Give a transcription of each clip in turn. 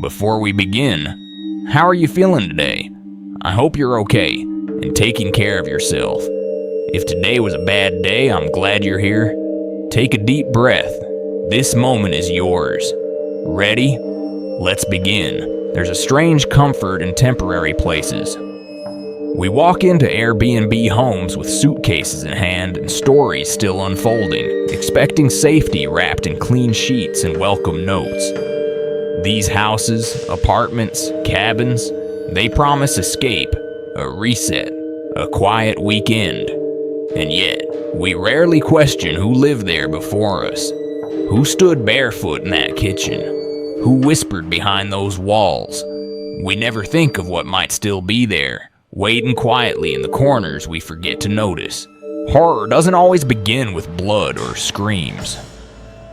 Before we begin, how are you feeling today? I hope you're okay and taking care of yourself. If today was a bad day, I'm glad you're here. Take a deep breath. This moment is yours. Ready? Let's begin. There's a strange comfort in temporary places. We walk into Airbnb homes with suitcases in hand and stories still unfolding, expecting safety wrapped in clean sheets and welcome notes. These houses, apartments, cabins, they promise escape, a reset, a quiet weekend. And yet, we rarely question who lived there before us, who stood barefoot in that kitchen, who whispered behind those walls. We never think of what might still be there, waiting quietly in the corners we forget to notice. Horror doesn't always begin with blood or screams.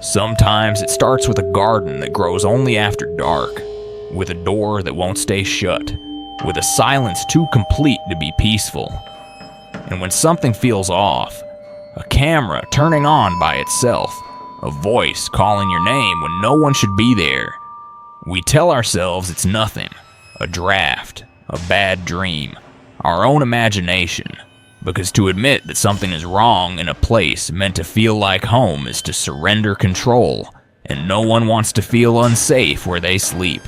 Sometimes it starts with a garden that grows only after dark, with a door that won't stay shut, with a silence too complete to be peaceful. And when something feels off, a camera turning on by itself, a voice calling your name when no one should be there, we tell ourselves it's nothing, a draft, a bad dream, our own imagination, because to admit that something is wrong in a place meant to feel like home is to surrender control, and no one wants to feel unsafe where they sleep.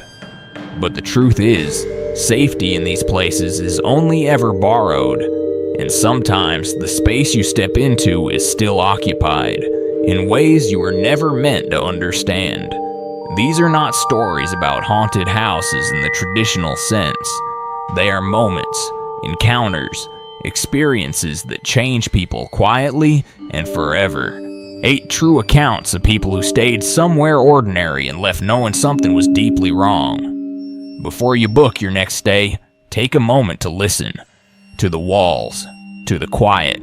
But the truth is, safety in these places is only ever borrowed, and sometimes the space you step into is still occupied, in ways you were never meant to understand. These are not stories about haunted houses in the traditional sense. They are moments, encounters, experiences that change people quietly and forever. 8 true accounts of people who stayed somewhere ordinary and left knowing something was deeply wrong. Before you book your next stay, take a moment to listen. To the walls, to the quiet,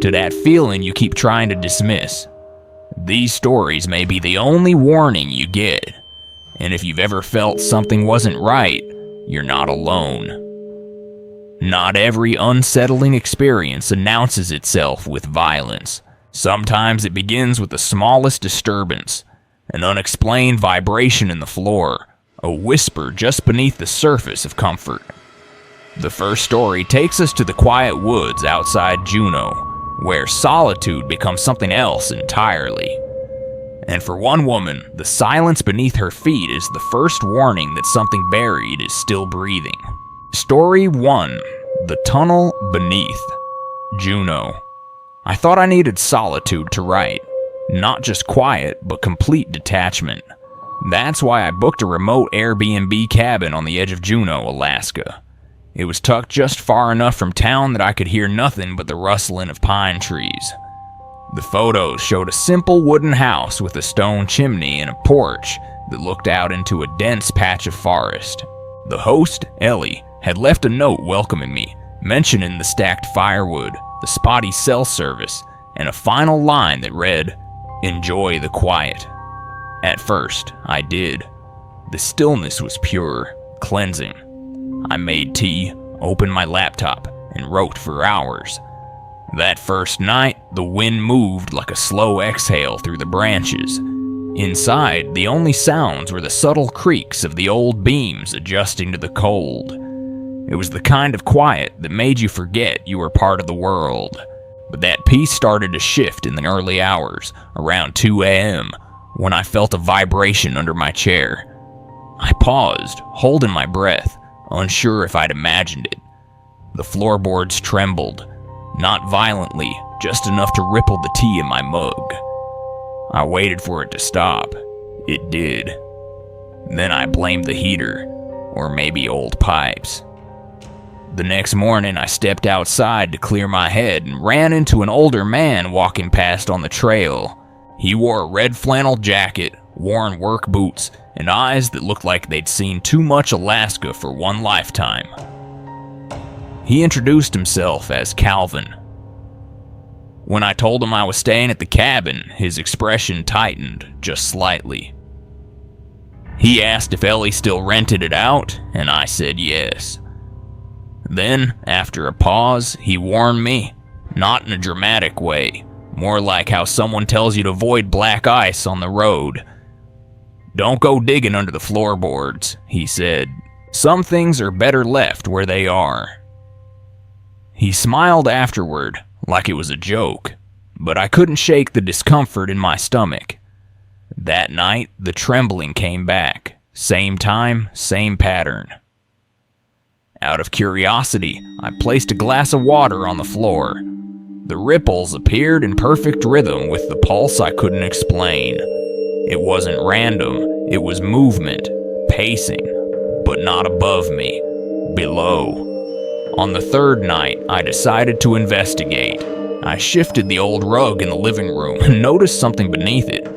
to that feeling you keep trying to dismiss. These stories may be the only warning you get. And if you've ever felt something wasn't right, you're not alone. Not every unsettling experience announces itself with violence. Sometimes it begins with the smallest disturbance, an unexplained vibration in the floor, a whisper just beneath the surface of comfort. The first story takes us to the quiet woods outside Juneau, where solitude becomes something else entirely. And for one woman, the silence beneath her feet is the first warning that something buried is still breathing. Story 1. The Tunnel Beneath. Juneau. I thought I needed solitude to write. Not just quiet, but complete detachment. That's why I booked a remote Airbnb cabin on the edge of Juneau, Alaska. It was tucked just far enough from town that I could hear nothing but the rustling of pine trees. The photos showed a simple wooden house with a stone chimney and a porch that looked out into a dense patch of forest. The host, Ellie, had left a note welcoming me, mentioning the stacked firewood, the spotty cell service, and a final line that read, "Enjoy the quiet." At first, I did. The stillness was pure, cleansing. I made tea, opened my laptop, and wrote for hours. That first night, the wind moved like a slow exhale through the branches. Inside, the only sounds were the subtle creaks of the old beams adjusting to the cold. It was the kind of quiet that made you forget you were part of the world. But that peace started to shift in the early hours, around 2 a.m., when I felt a vibration under my chair. I paused, holding my breath, unsure if I'd imagined it. The floorboards trembled, not violently, just enough to ripple the tea in my mug. I waited for it to stop. It did. Then I blamed the heater, or maybe old pipes. The next morning, I stepped outside to clear my head and ran into an older man walking past on the trail. He wore a red flannel jacket, worn work boots, and eyes that looked like they'd seen too much Alaska for one lifetime. He introduced himself as Calvin. When I told him I was staying at the cabin, his expression tightened just slightly. He asked if Ellie still rented it out, and I said yes. Then, after a pause, he warned me, not in a dramatic way, more like how someone tells you to avoid black ice on the road. "Don't go digging under the floorboards," he said. "Some things are better left where they are." He smiled afterward, like it was a joke, but I couldn't shake the discomfort in my stomach. That night, the trembling came back. Same time, same pattern. Out of curiosity, I placed a glass of water on the floor. The ripples appeared in perfect rhythm with the pulse I couldn't explain. It wasn't random, it was movement, pacing, but not above me, below. On the third night, I decided to investigate. I shifted the old rug in the living room and noticed something beneath it.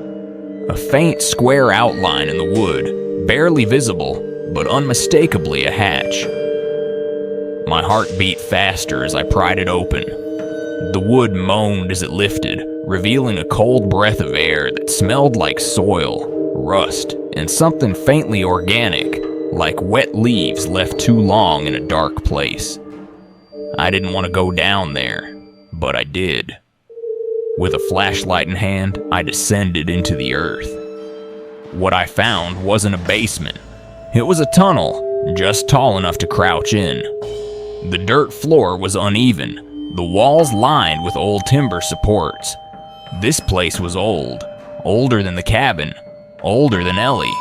A faint square outline in the wood, barely visible, but unmistakably a hatch. My heart beat faster as I pried it open. The wood moaned as it lifted, revealing a cold breath of air that smelled like soil, rust, and something faintly organic, like wet leaves left too long in a dark place. I didn't want to go down there, but I did. With a flashlight in hand, I descended into the earth. What I found wasn't a basement. It was a tunnel, just tall enough to crouch in. The dirt floor was uneven, the walls lined with old timber supports. This place was old, older than the cabin, older than Ellie.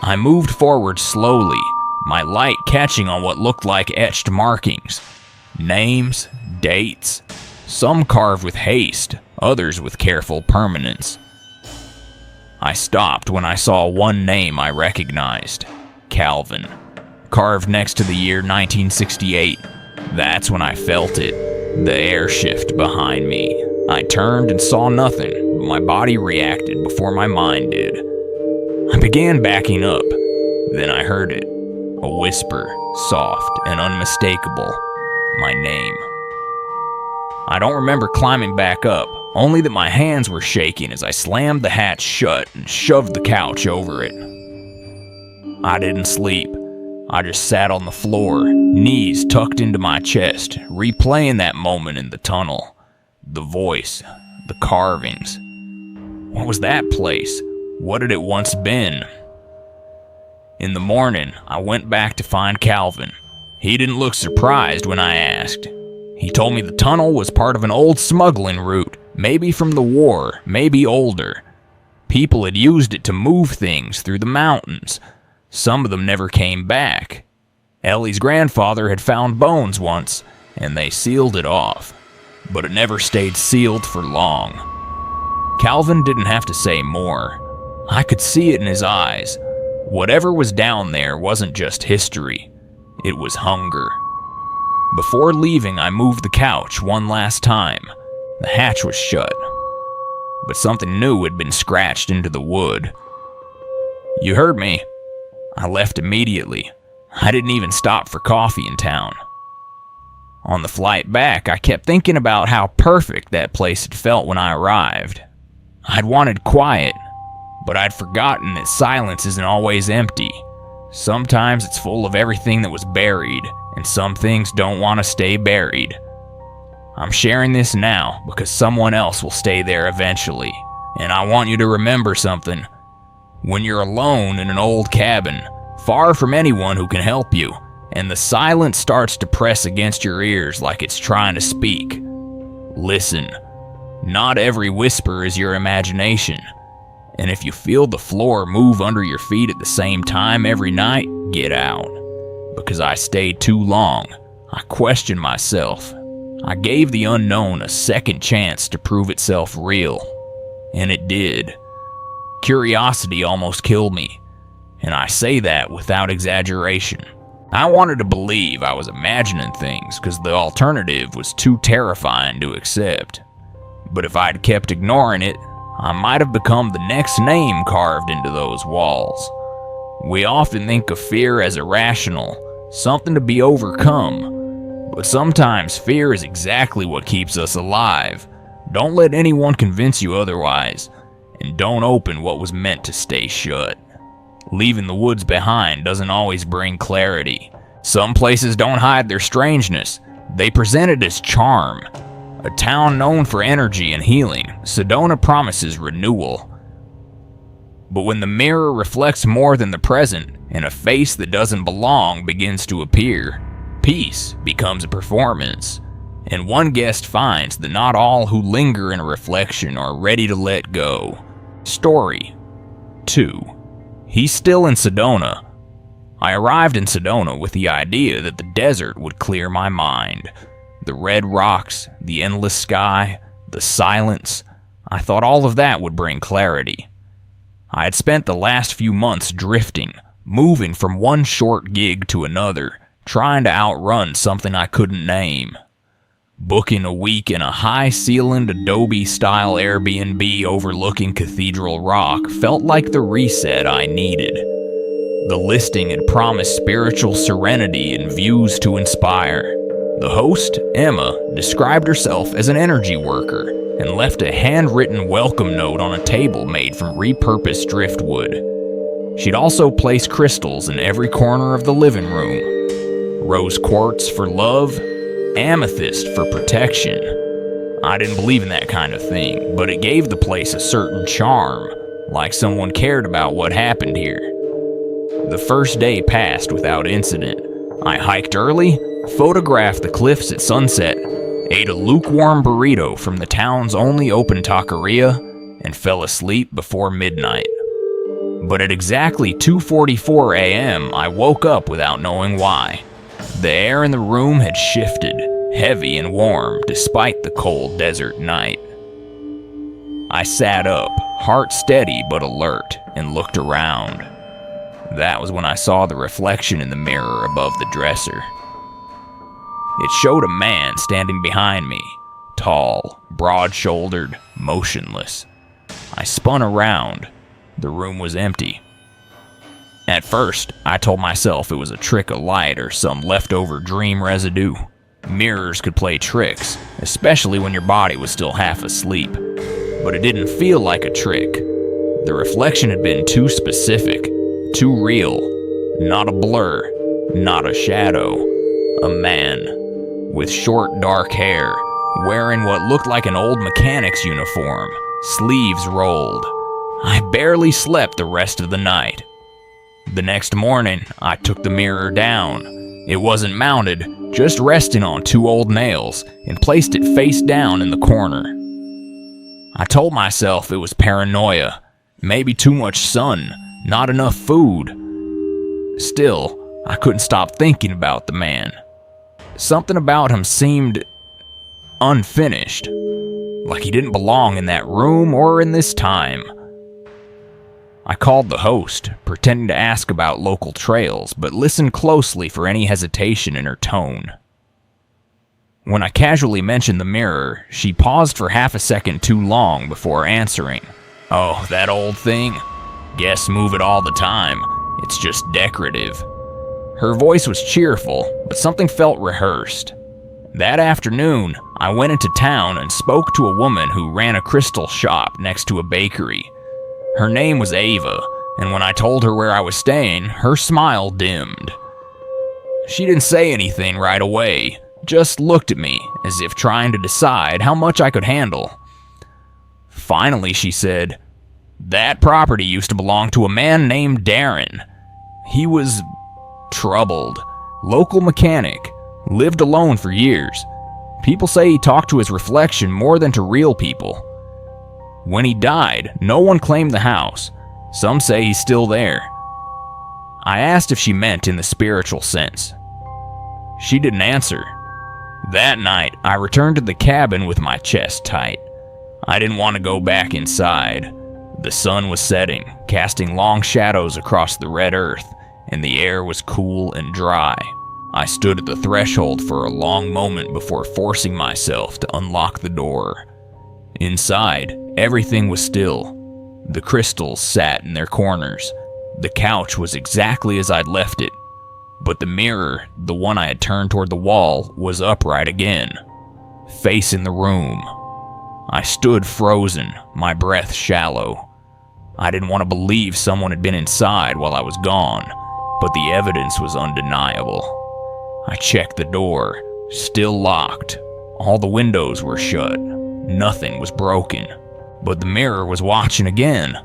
I moved forward slowly, my light catching on what looked like etched markings. Names, dates, some carved with haste, others with careful permanence. I stopped when I saw one name I recognized, Calvin, carved next to the year 1968. That's when I felt it, the air shift behind me. I turned and saw nothing, but my body reacted before my mind did. I began backing up, then I heard it, a whisper, soft and unmistakable, my name. I don't remember climbing back up, only that my hands were shaking as I slammed the hatch shut and shoved the couch over it. I didn't sleep. I just sat on the floor, knees tucked into my chest, replaying that moment in the tunnel. The voice, the carvings. What was that place? What had it once been? In the morning, I went back to find Calvin. He didn't look surprised when I asked. He told me the tunnel was part of an old smuggling route, maybe from the war, maybe older. People had used it to move things through the mountains. Some of them never came back. Ellie's grandfather had found bones once, and they sealed it off. But it never stayed sealed for long. Calvin didn't have to say more. I could see it in his eyes. Whatever was down there wasn't just history. It was hunger. Before leaving, I moved the couch one last time. The hatch was shut, but something new had been scratched into the wood. You heard me. I left immediately. I didn't even stop for coffee in town. On the flight back, I kept thinking about how perfect that place had felt when I arrived. I'd wanted quiet, but I'd forgotten that silence isn't always empty. Sometimes it's full of everything that was buried, and some things don't want to stay buried. I'm sharing this now because someone else will stay there eventually, and I want you to remember something. When you're alone in an old cabin, far from anyone who can help you, and the silence starts to press against your ears like it's trying to speak, listen. Not every whisper is your imagination, and if you feel the floor move under your feet at the same time every night, get out. Because I stayed too long. I questioned myself. I gave the unknown a second chance to prove itself real, and it did. Curiosity almost killed me, and I say that without exaggeration. I wanted to believe I was imagining things because the alternative was too terrifying to accept. But if I'd kept ignoring it, I might have become the next name carved into those walls. We often think of fear as irrational, something to be overcome. But sometimes fear is exactly what keeps us alive. Don't let anyone convince you otherwise, and don't open what was meant to stay shut. Leaving the woods behind doesn't always bring clarity. Some places don't hide their strangeness. They present it as charm. A town known for energy and healing, Sedona promises renewal. But when the mirror reflects more than the present, and a face that doesn't belong begins to appear, peace becomes a performance. And one guest finds that not all who linger in a reflection are ready to let go. Story 2. He's still in Sedona. I arrived in Sedona with the idea that the desert would clear my mind. The red rocks, the endless sky, the silence, I thought all of that would bring clarity. I had spent the last few months drifting, moving from one short gig to another, trying to outrun something I couldn't name. Booking a week in a high-ceilinged Adobe-style Airbnb overlooking Cathedral Rock felt like the reset I needed. The listing had promised spiritual serenity and views to inspire. The host, Emma, described herself as an energy worker and left a handwritten welcome note on a table made from repurposed driftwood. She'd also placed crystals in every corner of the living room. Rose quartz for love, amethyst for protection. I didn't believe in that kind of thing, but it gave the place a certain charm, like someone cared about what happened here. The first day passed without incident. I hiked early, photographed the cliffs at sunset, ate a lukewarm burrito from the town's only open taqueria, and fell asleep before midnight. But at exactly 2:44 a.m., I woke up without knowing why. The air in the room had shifted, heavy and warm, despite the cold desert night. I sat up, heart steady but alert, and looked around. That was when I saw the reflection in the mirror above the dresser. It showed a man standing behind me, tall, broad-shouldered, motionless. I spun around. The room was empty. At first, I told myself it was a trick of light or some leftover dream residue. Mirrors could play tricks, especially when your body was still half asleep. But it didn't feel like a trick. The reflection had been too specific, too real. Not a blur, not a shadow. A man, with short dark hair, wearing what looked like an old mechanic's uniform, sleeves rolled. I barely slept the rest of the night. The next morning, I took the mirror down. It wasn't mounted, just resting on two old nails, and placed it face down in the corner. I told myself it was paranoia, maybe too much sun, not enough food. Still, I couldn't stop thinking about the man. Something about him seemed unfinished, like he didn't belong in that room or in this time. I called the host, pretending to ask about local trails, but listened closely for any hesitation in her tone. When I casually mentioned the mirror, she paused for half a second too long before answering. "Oh, that old thing? Guests move it all the time. It's just decorative." Her voice was cheerful, but something felt rehearsed. That afternoon, I went into town and spoke to a woman who ran a crystal shop next to a bakery. Her name was Ava, and when I told her where I was staying, her smile dimmed. She didn't say anything right away, just looked at me as if trying to decide how much I could handle. Finally, she said, "That property used to belong to a man named Darren. He was troubled, local mechanic, lived alone for years. People say he talked to his reflection more than to real people. When he died, no one claimed the house. Some say he's still there." I asked if she meant in the spiritual sense. She didn't answer. That night, I returned to the cabin with my chest tight. I didn't want to go back inside. The sun was setting, casting long shadows across the red earth, and the air was cool and dry. I stood at the threshold for a long moment before forcing myself to unlock the door. Inside, everything was still. The crystals sat in their corners. The couch was exactly as I'd left it. But the mirror, the one I had turned toward the wall, was upright again, facing the room. I stood frozen, my breath shallow. I didn't want to believe someone had been inside while I was gone, but the evidence was undeniable. I checked the door, still locked. All the windows were shut. Nothing was broken, but the mirror was watching again.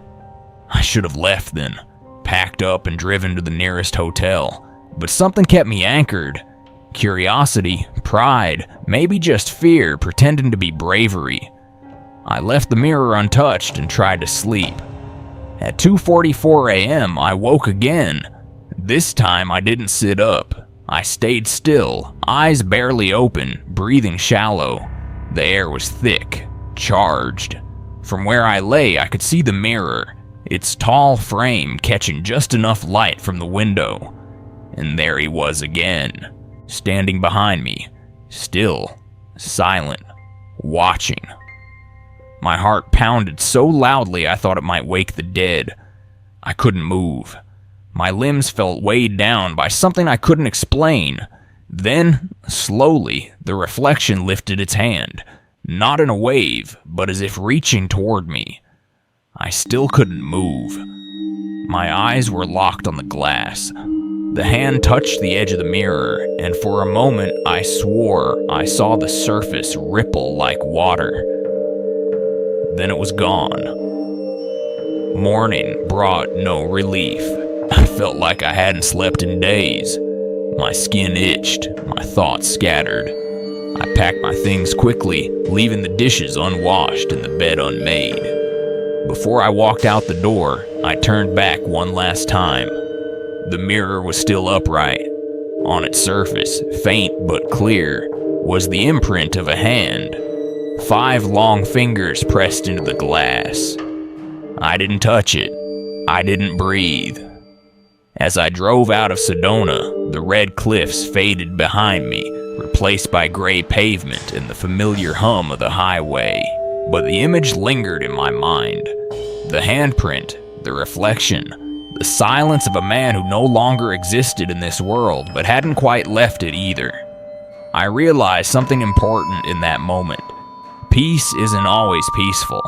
I should have left then, packed up and driven to the nearest hotel, but something kept me anchored. Curiosity, pride, maybe just fear pretending to be bravery. I left the mirror untouched and tried to sleep. At 2:44 a.m., I woke again. This time I didn't sit up. I stayed still, eyes barely open, breathing shallow. The air was thick, charged. From where I lay, I could see the mirror, its tall frame catching just enough light from the window. And there he was again, standing behind me, still, silent, watching. My heart pounded so loudly I thought it might wake the dead. I couldn't move. My limbs felt weighed down by something I couldn't explain. Then, slowly, the reflection lifted its hand, not in a wave, but as if reaching toward me. I still couldn't move. My eyes were locked on the glass. The hand touched the edge of the mirror, and for a moment I swore I saw the surface ripple like water. Then it was gone. Morning brought no relief. I felt like I hadn't slept in days. My skin itched, my thoughts scattered. I packed my things quickly, leaving the dishes unwashed and the bed unmade. Before I walked out the door, I turned back one last time. The mirror was still upright. On its surface, faint but clear, was the imprint of a hand. 5 long fingers pressed into the glass. I didn't touch it. I didn't breathe. As I drove out of Sedona, the red cliffs faded behind me, replaced by gray pavement and the familiar hum of the highway. But the image lingered in my mind. The handprint, the reflection, the silence of a man who no longer existed in this world, but hadn't quite left it either. I realized something important in that moment. Peace isn't always peaceful.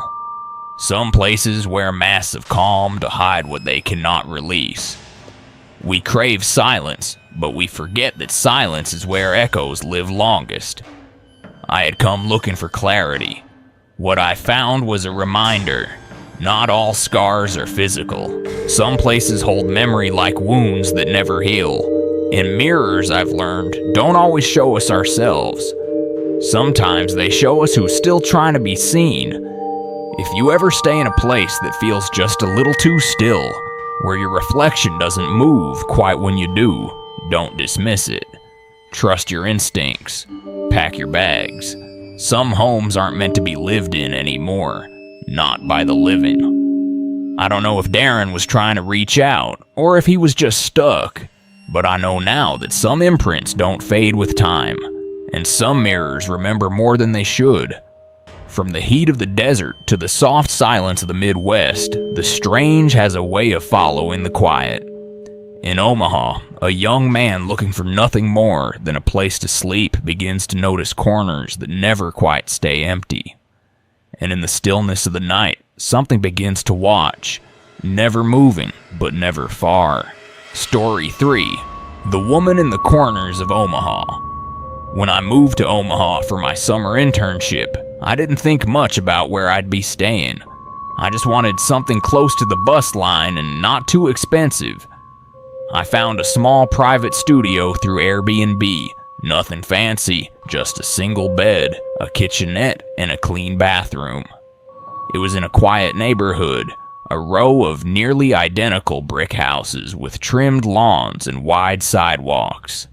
Some places wear masks of calm to hide what they cannot release. We crave silence, but we forget that silence is where echoes live longest. I had come looking for clarity. What I found was a reminder. Not all scars are physical. Some places hold memory like wounds that never heal. And mirrors, I've learned, don't always show us ourselves. Sometimes they show us who's still trying to be seen. If you ever stay in a place that feels just a little too still, where your reflection doesn't move quite when you do, don't dismiss it. Trust your instincts. Pack your bags. Some homes aren't meant to be lived in anymore, not by the living. I don't know if Darren was trying to reach out, or if he was just stuck, but I know now that some imprints don't fade with time, and some mirrors remember more than they should. From the heat of the desert to the soft silence of the Midwest, the strange has a way of following the quiet. In Omaha, a young man looking for nothing more than a place to sleep begins to notice corners that never quite stay empty. And in the stillness of the night, something begins to watch, never moving, but never far. Story 3: The Woman in the Corners of Omaha. When I moved to Omaha for my summer internship, I didn't think much about where I'd be staying. I just wanted something close to the bus line and not too expensive. I found a small private studio through Airbnb. Nothing fancy, just a single bed, a kitchenette, and a clean bathroom. It was in a quiet neighborhood, a row of nearly identical brick houses with trimmed lawns and wide sidewalks.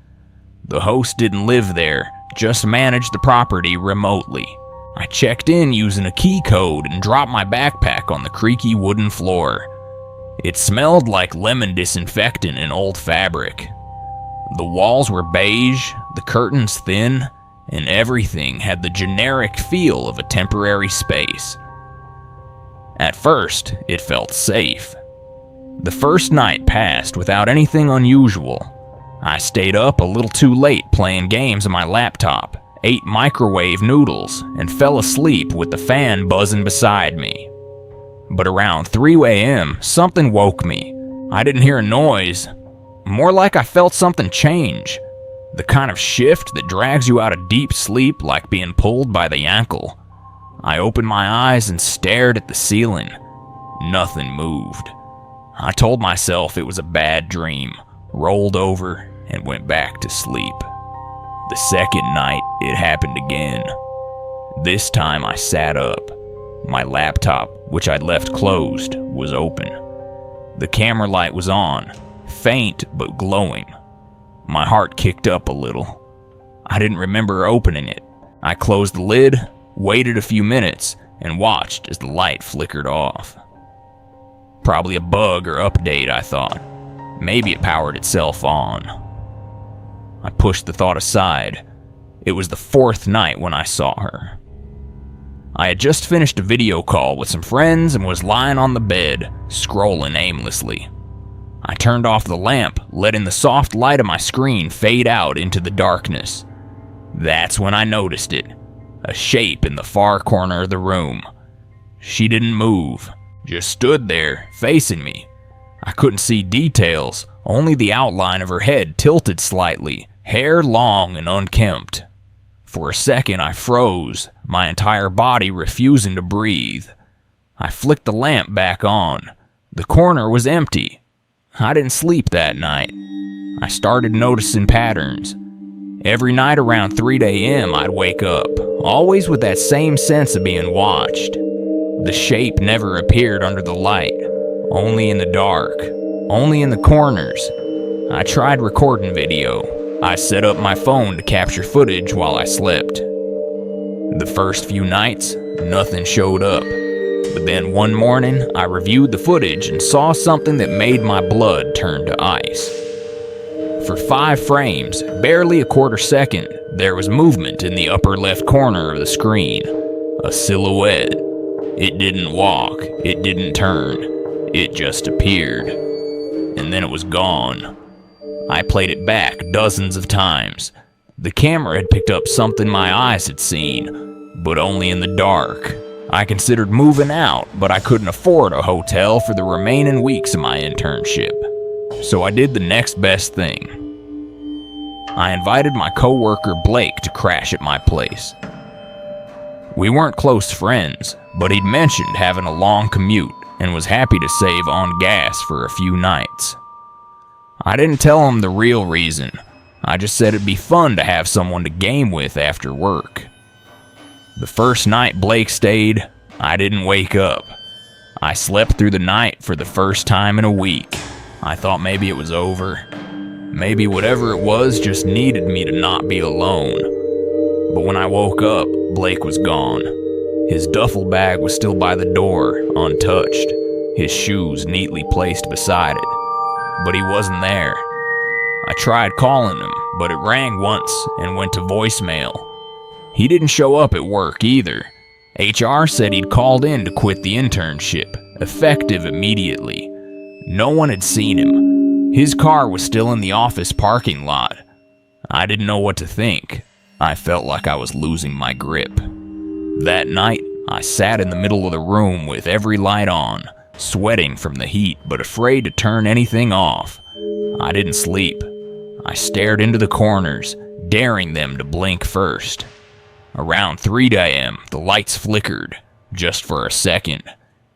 The host didn't live there, just managed the property remotely. I checked in using a key code and dropped my backpack on the creaky wooden floor. It smelled like lemon disinfectant and old fabric. The walls were beige, the curtains thin, and everything had the generic feel of a temporary space. At first, it felt safe. The first night passed without anything unusual. I stayed up a little too late playing games on my laptop, ate microwave noodles, and fell asleep with the fan buzzing beside me. But around 3 a.m., something woke me. I didn't hear a noise. More like I felt something change. The kind of shift that drags you out of deep sleep like being pulled by the ankle. I opened my eyes and stared at the ceiling. Nothing moved. I told myself it was a bad dream, rolled over, and went back to sleep. The second night, it happened again. This time I sat up. My laptop, which I'd left closed, was open. The camera light was on, faint but glowing. My heart kicked up a little. I didn't remember opening it. I closed the lid, waited a few minutes, and watched as the light flickered off. Probably a bug or update, I thought. Maybe it powered itself on. I pushed the thought aside. It was the fourth night when I saw her. I had just finished a video call with some friends and was lying on the bed, scrolling aimlessly. I turned off the lamp, letting the soft light of my screen fade out into the darkness. That's when I noticed it. A shape in the far corner of the room. She didn't move, just stood there, facing me. I couldn't see details, only the outline of her head tilted slightly, hair long and unkempt. For a second I froze, my entire body refusing to breathe. I flicked the lamp back on. The corner was empty. I didn't sleep that night. I started noticing patterns. Every night around 3 a.m. I'd wake up, always with that same sense of being watched. The shape never appeared under the light, only in the dark, only in the corners. I tried recording video. I set up my phone to capture footage while I slept. The first few nights, nothing showed up. But then one morning, I reviewed the footage and saw something that made my blood turn to ice. For 5 frames, barely a quarter second, there was movement in the upper left corner of the screen. A silhouette. It didn't walk, it didn't turn, it just appeared. And then it was gone. I played it back dozens of times. The camera had picked up something my eyes had seen, but only in the dark. I considered moving out, but I couldn't afford a hotel for the remaining weeks of my internship. So I did the next best thing. I invited my coworker Blake to crash at my place. We weren't close friends, but he'd mentioned having a long commute and was happy to save on gas for a few nights. I didn't tell him the real reason. I just said it'd be fun to have someone to game with after work. The first night Blake stayed, I didn't wake up. I slept through the night for the first time in a week. I thought maybe it was over. Maybe whatever it was just needed me to not be alone. But when I woke up, Blake was gone. His duffel bag was still by the door, untouched, his shoes neatly placed beside it. But he wasn't there. I tried calling him, but it rang once and went to voicemail. He didn't show up at work either. HR said he'd called in to quit the internship, effective immediately. No one had seen him. His car was still in the office parking lot. I didn't know what to think. I felt like I was losing my grip. That night, I sat in the middle of the room with every light on, sweating from the heat but afraid to turn anything off. I didn't sleep. I stared into the corners, daring them to blink first. Around 3 a.m., the lights flickered, just for a second.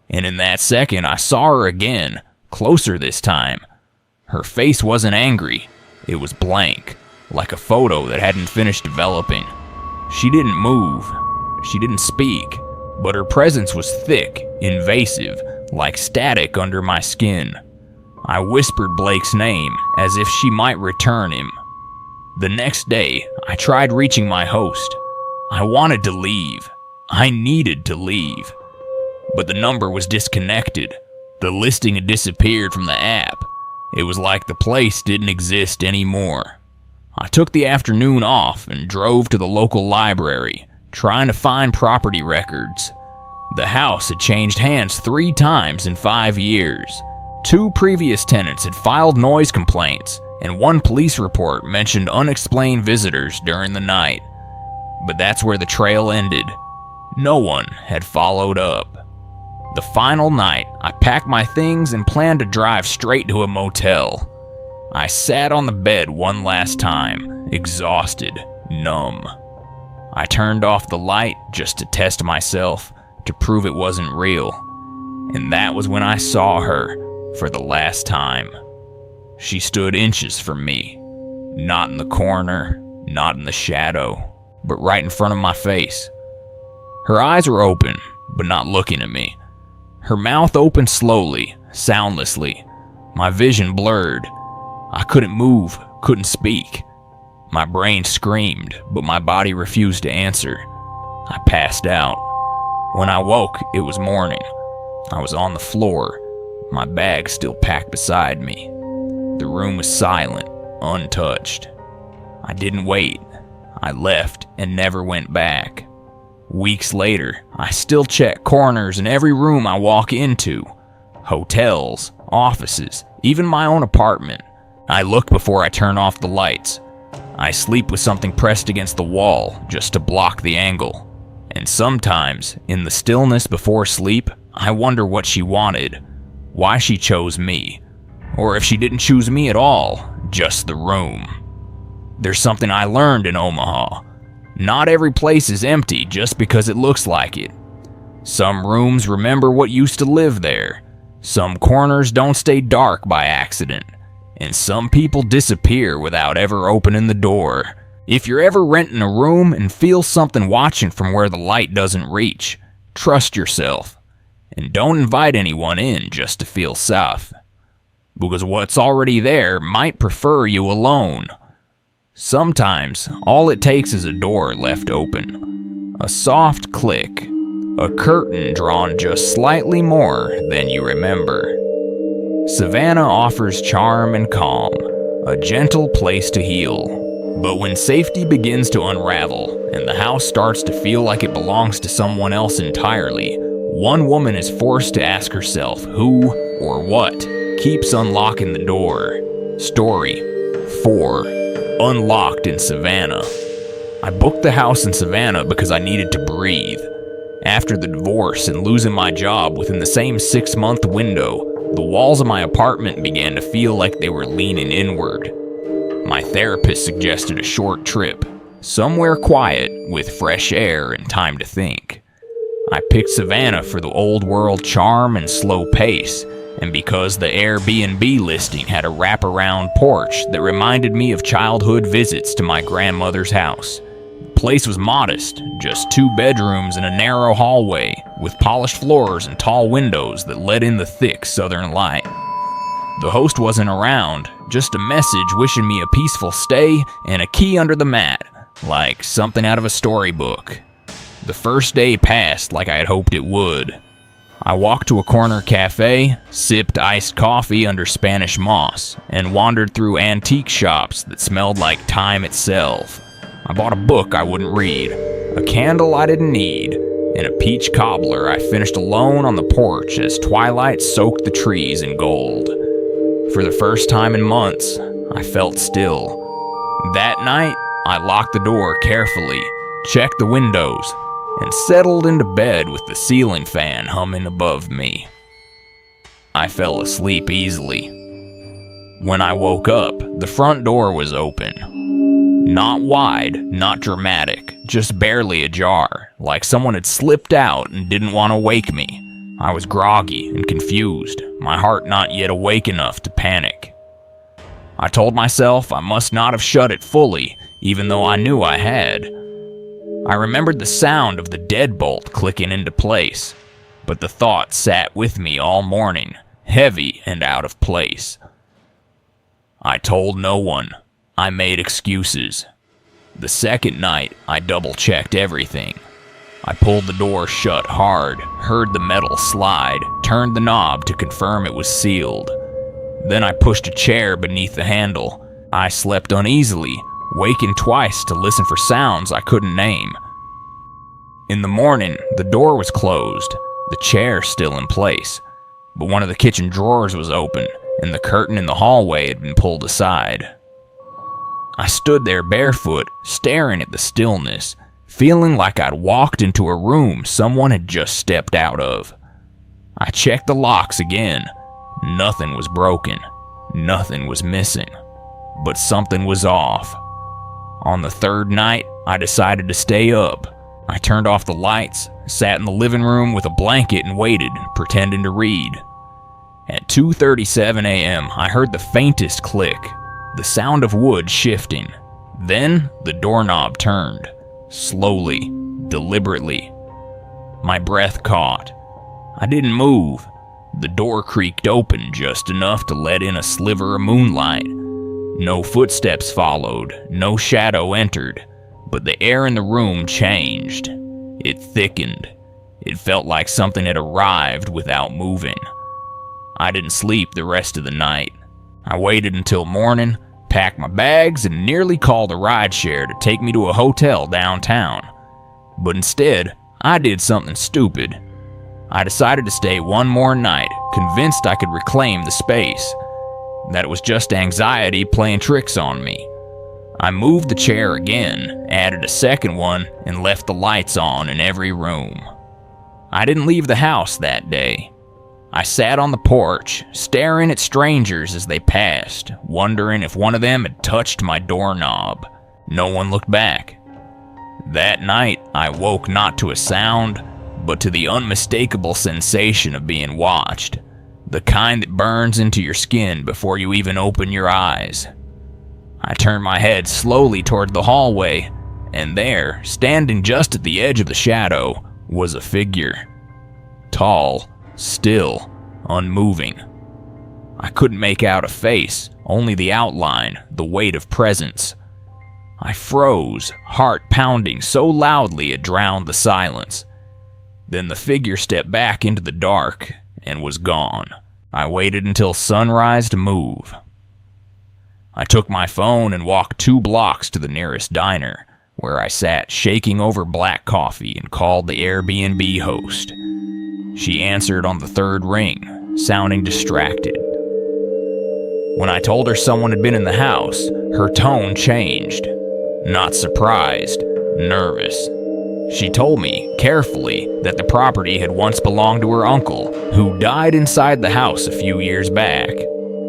And in that second, I saw her again, closer this time. Her face wasn't angry. It was blank, like a photo that hadn't finished developing. She didn't move. She didn't speak. But her presence was thick, invasive, like static under my skin. I whispered Blake's name, as if she might return him. The next day, I tried reaching my host. I wanted to leave. I needed to leave. But the number was disconnected. The listing had disappeared from the app. It was like the place didn't exist anymore. I took the afternoon off and drove to the local library, trying to find property records. The house had changed hands 3 times in 5 years. 2 previous tenants had filed noise complaints, and 1 police report mentioned unexplained visitors during the night. But that's where the trail ended. No one had followed up. The final night, I packed my things and planned to drive straight to a motel. I sat on the bed one last time, exhausted, numb. I turned off the light just to test myself, to prove it wasn't real. and that was when I saw her for the last time. She stood inches from me, not in the corner, not in the shadow, but right in front of my face. Her eyes were open, but not looking at me. Her mouth opened slowly, soundlessly. My vision blurred. I couldn't move, couldn't speak. My brain screamed, but my body refused to answer. I passed out. When I woke, it was morning. I was on the floor, my bag still packed beside me. The room was silent, untouched. I didn't wait. I left and never went back. Weeks later, I still check corners in every room I walk into. Hotels, offices, even my own apartment. I look before I turn off the lights. I sleep with something pressed against the wall just to block the angle. And sometimes, in the stillness before sleep, I wonder what she wanted, why she chose me, or if she didn't choose me at all, just the room. There's something I learned in Omaha. Not every place is empty just because it looks like it. Some rooms remember what used to live there. Some corners don't stay dark by accident. And some people disappear without ever opening the door. If you're ever renting a room and feel something watching from where the light doesn't reach, trust yourself. And don't invite anyone in just to feel safe. Because what's already there might prefer you alone. Sometimes, all it takes is a door left open. A soft click. A curtain drawn just slightly more than you remember. Savannah offers charm and calm, a gentle place to heal. But when safety begins to unravel, and the house starts to feel like it belongs to someone else entirely, one woman is forced to ask herself who or what keeps unlocking the door. Story 4. Unlocked in Savannah. I booked the house in Savannah because I needed to breathe. After the divorce and losing my job within the same 6-month window, the walls of my apartment began to feel like they were leaning inward. My therapist suggested a short trip, somewhere quiet with fresh air and time to think. I picked Savannah for the old world charm and slow pace, and because the Airbnb listing had a wraparound porch that reminded me of childhood visits to my grandmother's house. The place was modest, just 2 bedrooms and a narrow hallway, with polished floors and tall windows that let in the thick southern light. The host wasn't around, just a message wishing me a peaceful stay and a key under the mat, like something out of a storybook. The first day passed like I had hoped it would. I walked to a corner cafe, sipped iced coffee under Spanish moss, and wandered through antique shops that smelled like time itself. I bought a book I wouldn't read, a candle I didn't need, and a peach cobbler I finished alone on the porch as twilight soaked the trees in gold. For the first time in months, I felt still. That night, I locked the door carefully, checked the windows, and settled into bed with the ceiling fan humming above me. I fell asleep easily. When I woke up, the front door was open. Not wide, not dramatic, just barely ajar, like someone had slipped out and didn't want to wake me. I was groggy and confused, my heart not yet awake enough to panic. I told myself I must not have shut it fully, even though I knew I had. I remembered the sound of the deadbolt clicking into place, but the thought sat with me all morning, heavy and out of place. I told no one. I made excuses. The second night, I double-checked everything. I pulled the door shut hard, heard the metal slide, turned the knob to confirm it was sealed. Then I pushed a chair beneath the handle. I slept uneasily, waking twice to listen for sounds I couldn't name. In the morning, the door was closed, the chair still in place, but one of the kitchen drawers was open, and the curtain in the hallway had been pulled aside. I stood there barefoot, staring at the stillness, feeling like I'd walked into a room someone had just stepped out of. I checked the locks again. Nothing was broken. Nothing was missing. But something was off. On the third night, I decided to stay up. I turned off the lights, sat in the living room with a blanket and waited, pretending to read. At 2:37 a.m., I heard the faintest click, the sound of wood shifting. Then, the doorknob turned, slowly, deliberately. My breath caught. I didn't move. The door creaked open just enough to let in a sliver of moonlight. No footsteps followed, no shadow entered, but the air in the room changed. It thickened. It felt like something had arrived without moving. I didn't sleep the rest of the night. I waited until morning, packed my bags, and nearly called a rideshare to take me to a hotel downtown. But instead, I did something stupid. I decided to stay one more night, convinced I could reclaim the space. That it was just anxiety playing tricks on me. I moved the chair again, added a second one, and left the lights on in every room. I didn't leave the house that day. I sat on the porch, staring at strangers as they passed, wondering if one of them had touched my doorknob. No one looked back. That night, I woke not to a sound, but to the unmistakable sensation of being watched. The kind that burns into your skin before you even open your eyes. I turned my head slowly toward the hallway, and there, standing just at the edge of the shadow, was a figure. Tall, still, unmoving. I couldn't make out a face, only the outline, the weight of presence. I froze, heart pounding so loudly it drowned the silence. Then the figure stepped back into the dark and was gone. I waited until sunrise to move. I took my phone and walked 2 blocks to the nearest diner, where I sat shaking over black coffee and called the Airbnb host. She answered on the 3rd ring, sounding distracted. When I told her someone had been in the house, her tone changed. Not surprised, nervous. She told me, carefully, that the property had once belonged to her uncle, who died inside the house a few years back.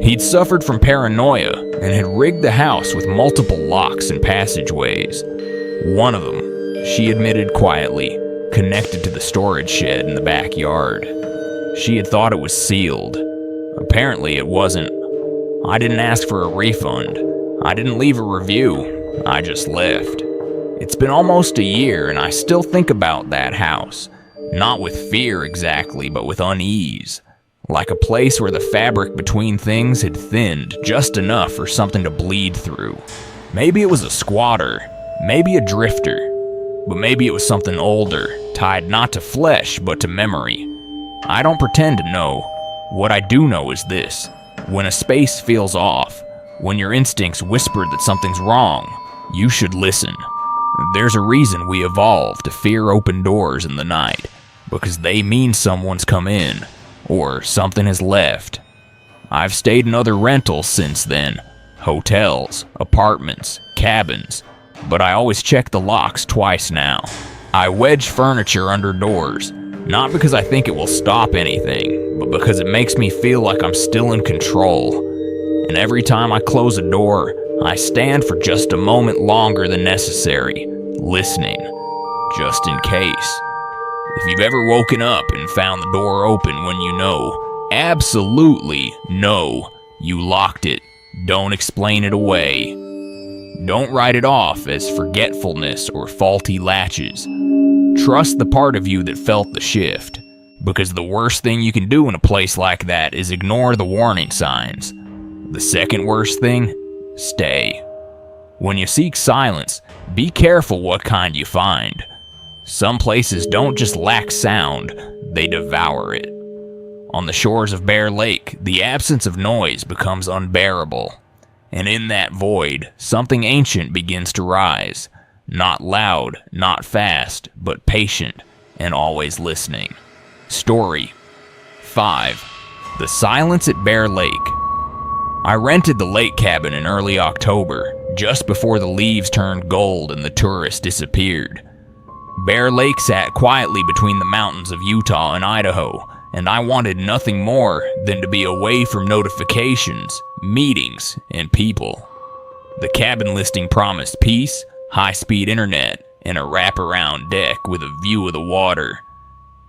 He'd suffered from paranoia and had rigged the house with multiple locks and passageways. One of them, she admitted quietly, connected to the storage shed in the backyard. She had thought it was sealed. Apparently it wasn't. I didn't ask for a refund. I didn't leave a review. I just left. It's been almost a year and I still think about that house. Not with fear exactly, but with unease. Like a place where the fabric between things had thinned just enough for something to bleed through. Maybe it was a squatter, maybe a drifter, but maybe it was something older, tied not to flesh but to memory. I don't pretend to know. What I do know is this: when a space feels off, when your instincts whisper that something's wrong, you should listen. There's a reason we evolved to fear open doors in the night, because they mean someone's come in, or something has left. I've stayed in other rentals since then, hotels, apartments, cabins, but I always check the locks twice now. I wedge furniture under doors, not because I think it will stop anything, but because it makes me feel like I'm still in control. And every time I close a door, I stand for just a moment longer than necessary, listening, just in case. If you've ever woken up and found the door open when you know, absolutely know, you locked it, don't explain it away. Don't write it off as forgetfulness or faulty latches. Trust the part of you that felt the shift, because the worst thing you can do in a place like that is ignore the warning signs. The second worst thing? Stay. When you seek silence, be careful what kind you find. Some places don't just lack sound, they devour it. On the shores of Bear Lake, the absence of noise becomes unbearable. And in that void, something ancient begins to rise. Not loud, not fast, but patient, and always listening. Story 5. The Silence at Bear Lake. I rented the lake cabin in early October, just before the leaves turned gold and the tourists disappeared. Bear Lake sat quietly between the mountains of Utah and Idaho, and I wanted nothing more than to be away from notifications, meetings, and people. The cabin listing promised peace, high-speed internet, and a wraparound deck with a view of the water.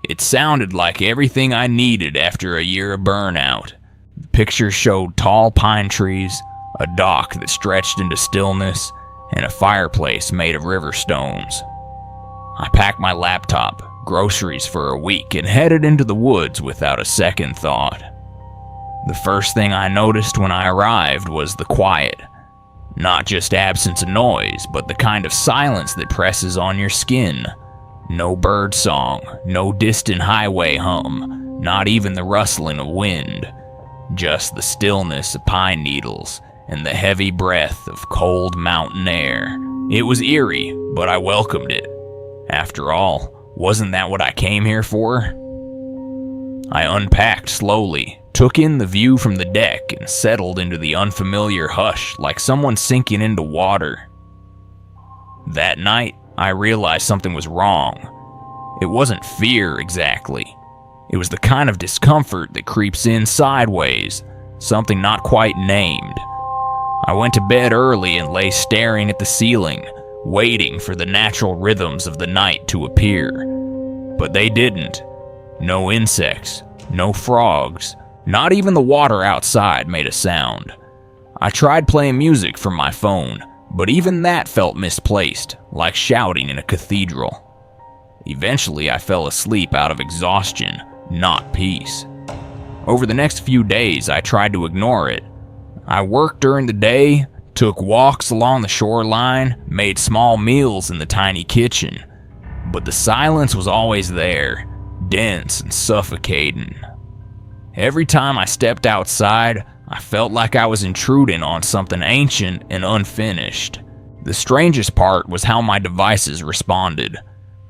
It sounded like everything I needed after a year of burnout. The picture showed tall pine trees, a dock that stretched into stillness, and a fireplace made of river stones. I packed my laptop, groceries for a week, and headed into the woods without a second thought. The first thing I noticed when I arrived was the quiet. Not just absence of noise, but the kind of silence that presses on your skin. No bird song, no distant highway hum, not even the rustling of wind. Just the stillness of pine needles and the heavy breath of cold mountain air. It was eerie, but I welcomed it. After all, wasn't that what I came here for? I unpacked slowly, took in the view from the deck, and settled into the unfamiliar hush like someone sinking into water. That night, I realized something was wrong. It wasn't fear exactly. It was the kind of discomfort that creeps in sideways, something not quite named. I went to bed early and lay staring at the ceiling, waiting for the natural rhythms of the night to appear. But they didn't. No insects, no frogs, not even the water outside made a sound. I tried playing music from my phone, but even that felt misplaced, like shouting in a cathedral. Eventually, I fell asleep out of exhaustion, not peace. Over the next few days, I tried to ignore it. I worked during the day, took walks along the shoreline, made small meals in the tiny kitchen. But the silence was always there, dense and suffocating. Every time I stepped outside, I felt like I was intruding on something ancient and unfinished. The strangest part was how my devices responded.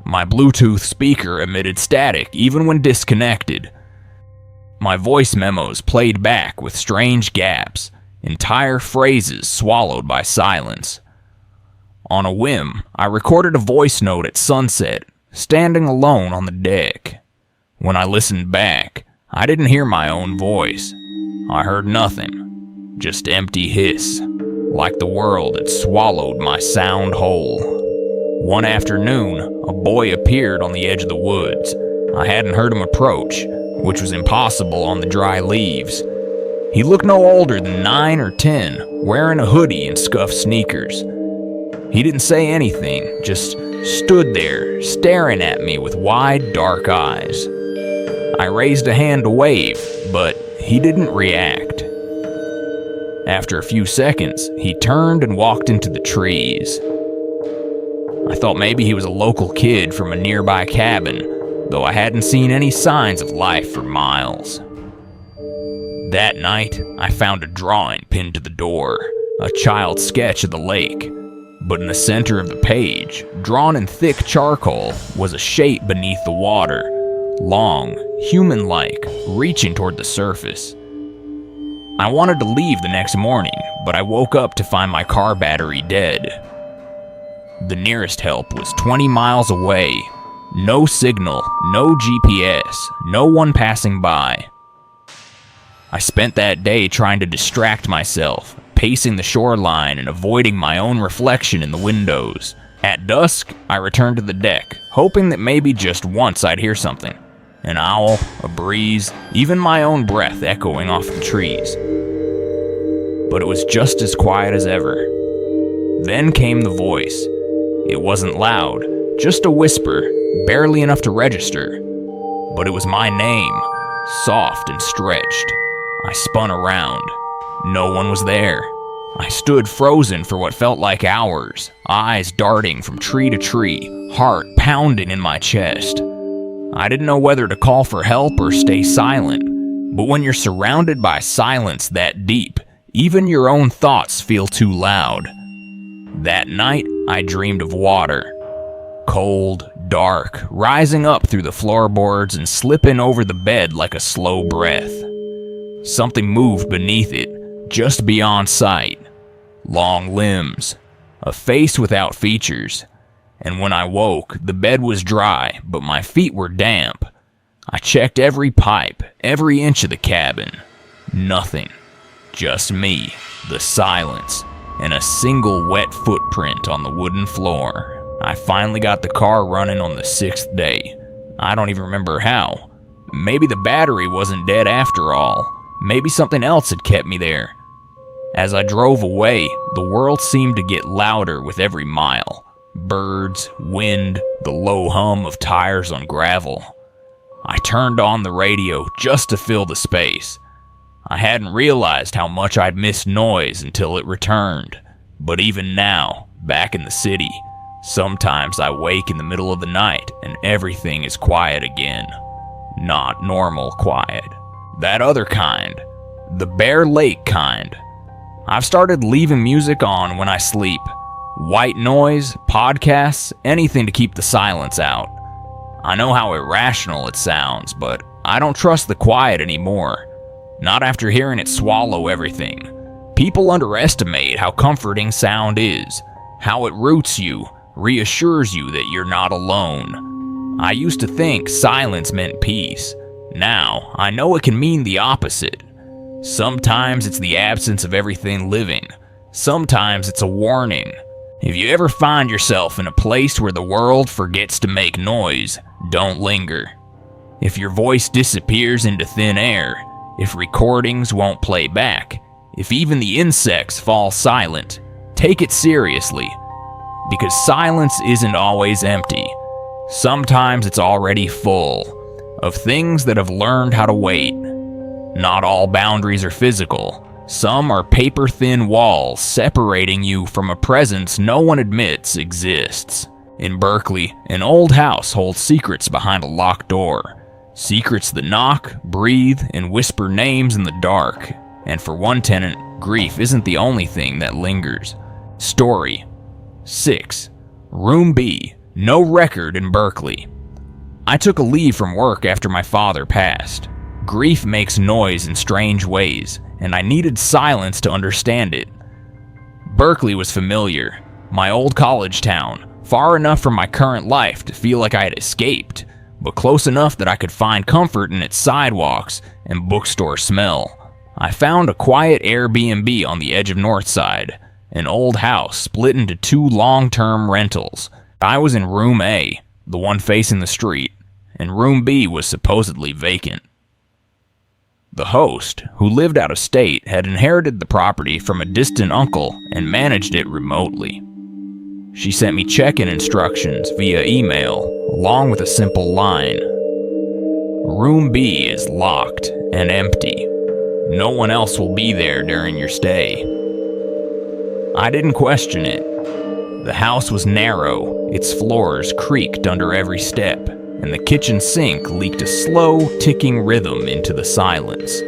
My Bluetooth speaker emitted static even when disconnected. My voice memos played back with strange gaps, entire phrases swallowed by silence. On a whim, I recorded a voice note at sunset, standing alone on the deck. When I listened back, I didn't hear my own voice. I heard nothing, just empty hiss, like the world had swallowed my sound whole. One afternoon, a boy appeared on the edge of the woods. I hadn't heard him approach, which was impossible on the dry leaves. He looked no older than 9 or 10, wearing a hoodie and scuffed sneakers. He didn't say anything, just stood there, staring at me with wide, dark eyes. I raised a hand to wave, but he didn't react. After a few seconds, he turned and walked into the trees. I thought maybe he was a local kid from a nearby cabin, though I hadn't seen any signs of life for miles. That night, I found a drawing pinned to the door, a child's sketch of the lake. But in the center of the page, drawn in thick charcoal, was a shape beneath the water, long, human-like, reaching toward the surface. I wanted to leave the next morning, but I woke up to find my car battery dead. The nearest help was 20 miles away. No signal, no GPS, no one passing by. I spent that day trying to distract myself, pacing the shoreline and avoiding my own reflection in the windows. At dusk, I returned to the deck, hoping that maybe just once I'd hear something. An owl, a breeze, even my own breath echoing off the trees. But it was just as quiet as ever. Then came the voice. It wasn't loud, just a whisper, barely enough to register. But it was my name, soft and stretched. I spun around. No one was there. I stood frozen for what felt like hours, eyes darting from tree to tree, heart pounding in my chest. I didn't know whether to call for help or stay silent, but when you're surrounded by silence that deep, even your own thoughts feel too loud. That night, I dreamed of water. Cold, dark, rising up through the floorboards and slipping over the bed like a slow breath. Something moved beneath it, just beyond sight. Long limbs, a face without features. And when I woke, the bed was dry, but my feet were damp. I checked every pipe, every inch of the cabin. Nothing. Just me, the silence, and a single wet footprint on the wooden floor. I finally got the car running on the 6th day. I don't even remember how. Maybe the battery wasn't dead after all. Maybe something else had kept me there. As I drove away, the world seemed to get louder with every mile. Birds, wind, the low hum of tires on gravel. I turned on the radio just to fill the space. I hadn't realized how much I'd missed noise until it returned. But even now, back in the city, sometimes I wake in the middle of the night and everything is quiet again. Not normal quiet. That other kind. The Bear Lake kind. I've started leaving music on when I sleep. White noise, podcasts, anything to keep the silence out. I know how irrational it sounds, but I don't trust the quiet anymore. Not after hearing it swallow everything. People underestimate how comforting sound is, how it roots you, reassures you that you're not alone. I used to think silence meant peace. Now, I know it can mean the opposite. Sometimes it's the absence of everything living. Sometimes it's a warning. If you ever find yourself in a place where the world forgets to make noise, don't linger. If your voice disappears into thin air, if recordings won't play back, if even the insects fall silent, take it seriously. Because silence isn't always empty. Sometimes it's already full of things that have learned how to wait. Not all boundaries are physical. Some are paper-thin walls separating you from a presence no one admits exists. In Berkeley, an old house holds secrets behind a locked door. Secrets that knock, breathe, and whisper names in the dark. And for one tenant, grief isn't the only thing that lingers. Story 6. Room B. No record in Berkeley. I took a leave from work after my father passed. Grief makes noise in strange ways, and I needed silence to understand it. Berkeley was familiar, my old college town, far enough from my current life to feel like I had escaped, but close enough that I could find comfort in its sidewalks and bookstore smell. I found a quiet Airbnb on the edge of Northside, an old house split into 2 long-term rentals. I was in room A, the one facing the street, and room B was supposedly vacant. The host, who lived out of state, had inherited the property from a distant uncle and managed it remotely. She sent me check-in instructions via email, along with a simple line. Room B is locked and empty. No one else will be there during your stay. I didn't question it. The house was narrow, its floors creaked under every step, and the kitchen sink leaked a slow, ticking rhythm into the silence.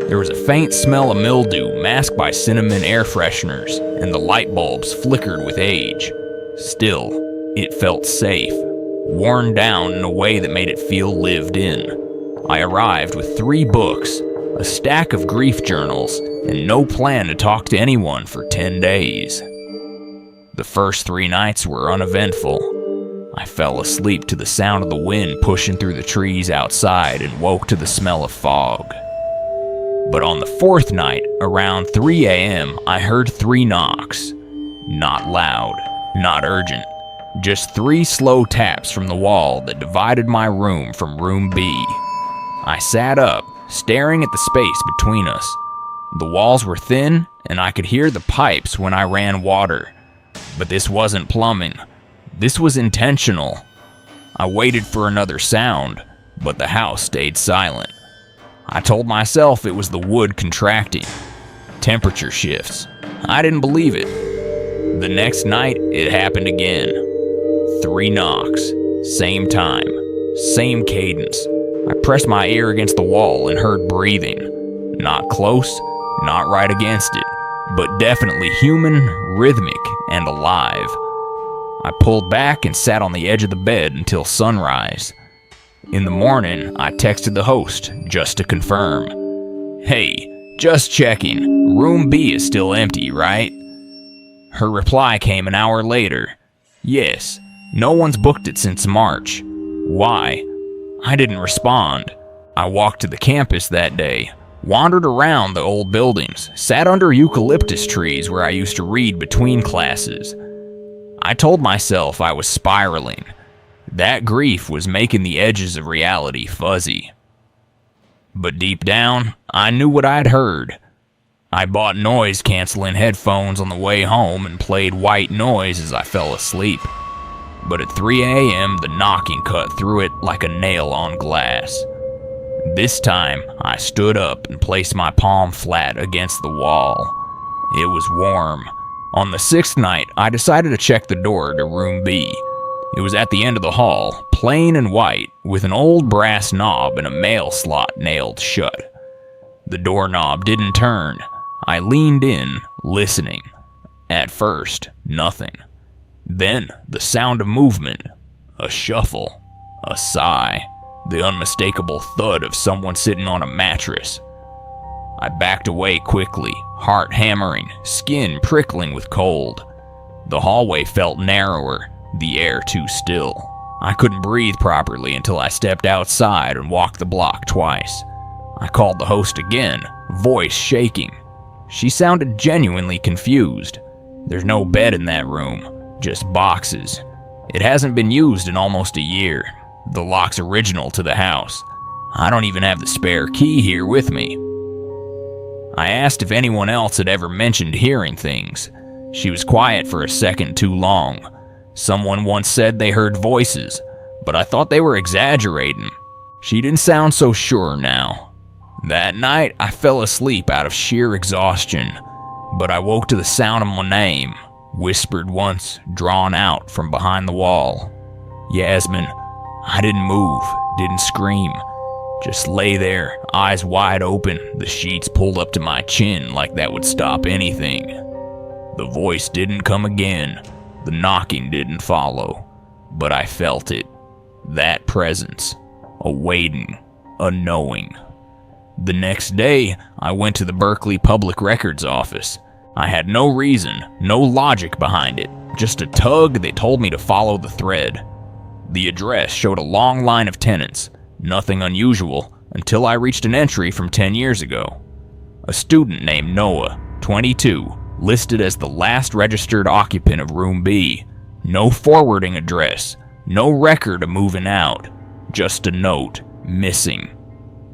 There was a faint smell of mildew masked by cinnamon air fresheners, and the light bulbs flickered with age. Still, it felt safe, worn down in a way that made it feel lived in. I arrived with 3 books, a stack of grief journals, and no plan to talk to anyone for 10 days. The first 3 nights were uneventful. I fell asleep to the sound of the wind pushing through the trees outside and woke to the smell of fog. But on the 4th night, around 3 a.m., I heard 3 knocks. Not loud, not urgent, just 3 slow taps from the wall that divided my room from room B. I sat up, staring at the space between us. The walls were thin, and I could hear the pipes when I ran water. But this wasn't plumbing. This was intentional. I waited for another sound, but the house stayed silent. I told myself it was the wood contracting. Temperature shifts. I didn't believe it. The next night, it happened again. 3 knocks. Same time. Same cadence. I pressed my ear against the wall and heard breathing. Not close, not right against it, but definitely human, rhythmic, and alive. I pulled back and sat on the edge of the bed until sunrise. In the morning, I texted the host just to confirm. Hey, just checking. Room B is still empty, right? Her reply came an hour later. Yes, no one's booked it since March. Why? I didn't respond. I walked to the campus that day, wandered around the old buildings, sat under eucalyptus trees where I used to read between classes. I told myself I was spiraling. That grief was making the edges of reality fuzzy. But deep down, I knew what I'd heard. I bought noise-canceling headphones on the way home and played white noise as I fell asleep. But at 3 a.m., the knocking cut through it like a nail on glass. This time, I stood up and placed my palm flat against the wall. It was warm. On the 6th night, I decided to check the door to room B. It was at the end of the hall, plain and white, with an old brass knob and a mail slot nailed shut. The doorknob didn't turn. I leaned in, listening. At first, nothing. Then, the sound of movement. A shuffle. A sigh. The unmistakable thud of someone sitting on a mattress. I backed away quickly, heart hammering, skin prickling with cold. The hallway felt narrower, the air too still. I couldn't breathe properly until I stepped outside and walked the block twice. I called the host again, voice shaking. She sounded genuinely confused. There's no bed in that room, just boxes. It hasn't been used in almost a year. The lock's original to the house. I don't even have the spare key here with me. I asked if anyone else had ever mentioned hearing things. She was quiet for a second too long. Someone once said they heard voices, but I thought they were exaggerating. She didn't sound so sure now. That night, I fell asleep out of sheer exhaustion, but I woke to the sound of my name, whispered once, drawn out from behind the wall. Yasmin. I didn't move, didn't scream. Just lay there, eyes wide open, the sheets pulled up to my chin like that would stop anything. The voice didn't come again. The knocking didn't follow. But I felt it. That presence. A waiting. A knowing. The next day, I went to the Berkeley Public Records Office. I had no reason, no logic behind it. Just a tug that told me to follow the thread. The address showed a long line of tenants. Nothing unusual until I reached an entry from 10 years ago. A student named Noah, 22, listed as the last registered occupant of room B. No forwarding address, no record of moving out, just a note, missing.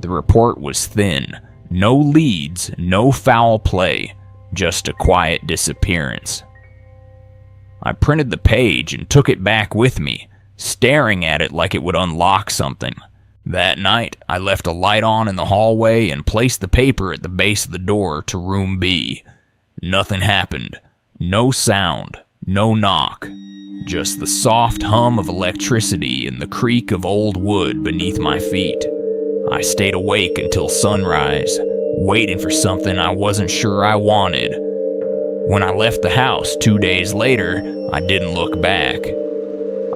The report was thin, no leads, no foul play, just a quiet disappearance. I printed the page and took it back with me, staring at it like it would unlock something. That night, I left a light on in the hallway and placed the paper at the base of the door to room B. Nothing happened. No sound. No knock. Just the soft hum of electricity and the creak of old wood beneath my feet. I stayed awake until sunrise, waiting for something I wasn't sure I wanted. When I left the house 2 days later, I didn't look back.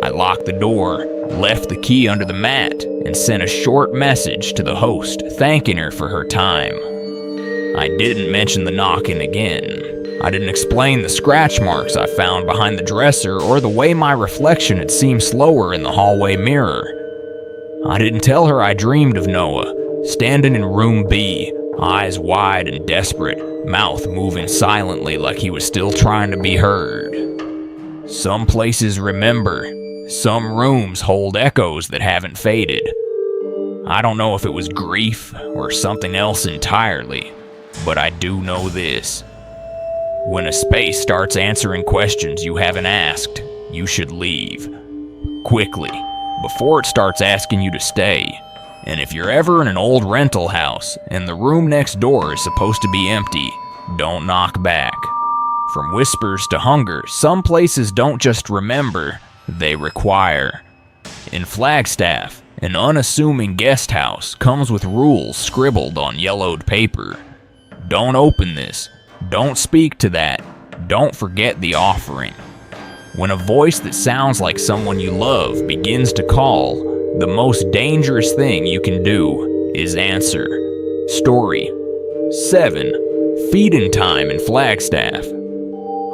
I locked the door, left the key under the mat, and sent a short message to the host thanking her for her time. I didn't mention the knocking again. I didn't explain the scratch marks I found behind the dresser or the way my reflection had seemed slower in the hallway mirror. I didn't tell her I dreamed of Noah, standing in room B, eyes wide and desperate, mouth moving silently like he was still trying to be heard. Some places remember. Some rooms hold echoes that haven't faded. I don't know if it was grief or something else entirely, but I do know this. When a space starts answering questions you haven't asked, you should leave. Quickly, before it starts asking you to stay. And if you're ever in an old rental house and the room next door is supposed to be empty, don't knock back. From whispers to hunger, some places don't just remember, they require. In Flagstaff, an unassuming guest house comes with rules scribbled on yellowed paper. Don't open this. Don't speak to that. Don't forget the offering. When a voice that sounds like someone you love begins to call, the most dangerous thing you can do is answer. Story 7. Feeding time in Flagstaff.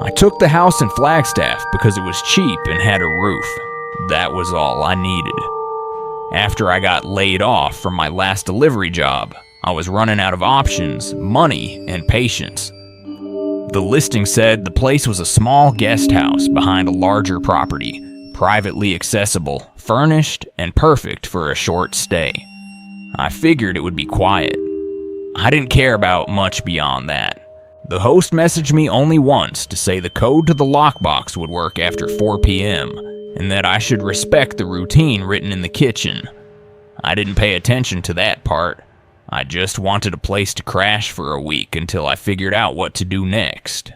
I took the house in Flagstaff because it was cheap and had a roof. That was all I needed. After I got laid off from my last delivery job, I was running out of options, money, and patience. The listing said the place was a small guest house behind a larger property, privately accessible, furnished, and perfect for a short stay. I figured it would be quiet. I didn't care about much beyond that. The host messaged me only once to say the code to the lockbox would work after 4 p.m. and that I should respect the routine written in the kitchen. I didn't pay attention to that part. I just wanted a place to crash for a week until I figured out what to do next.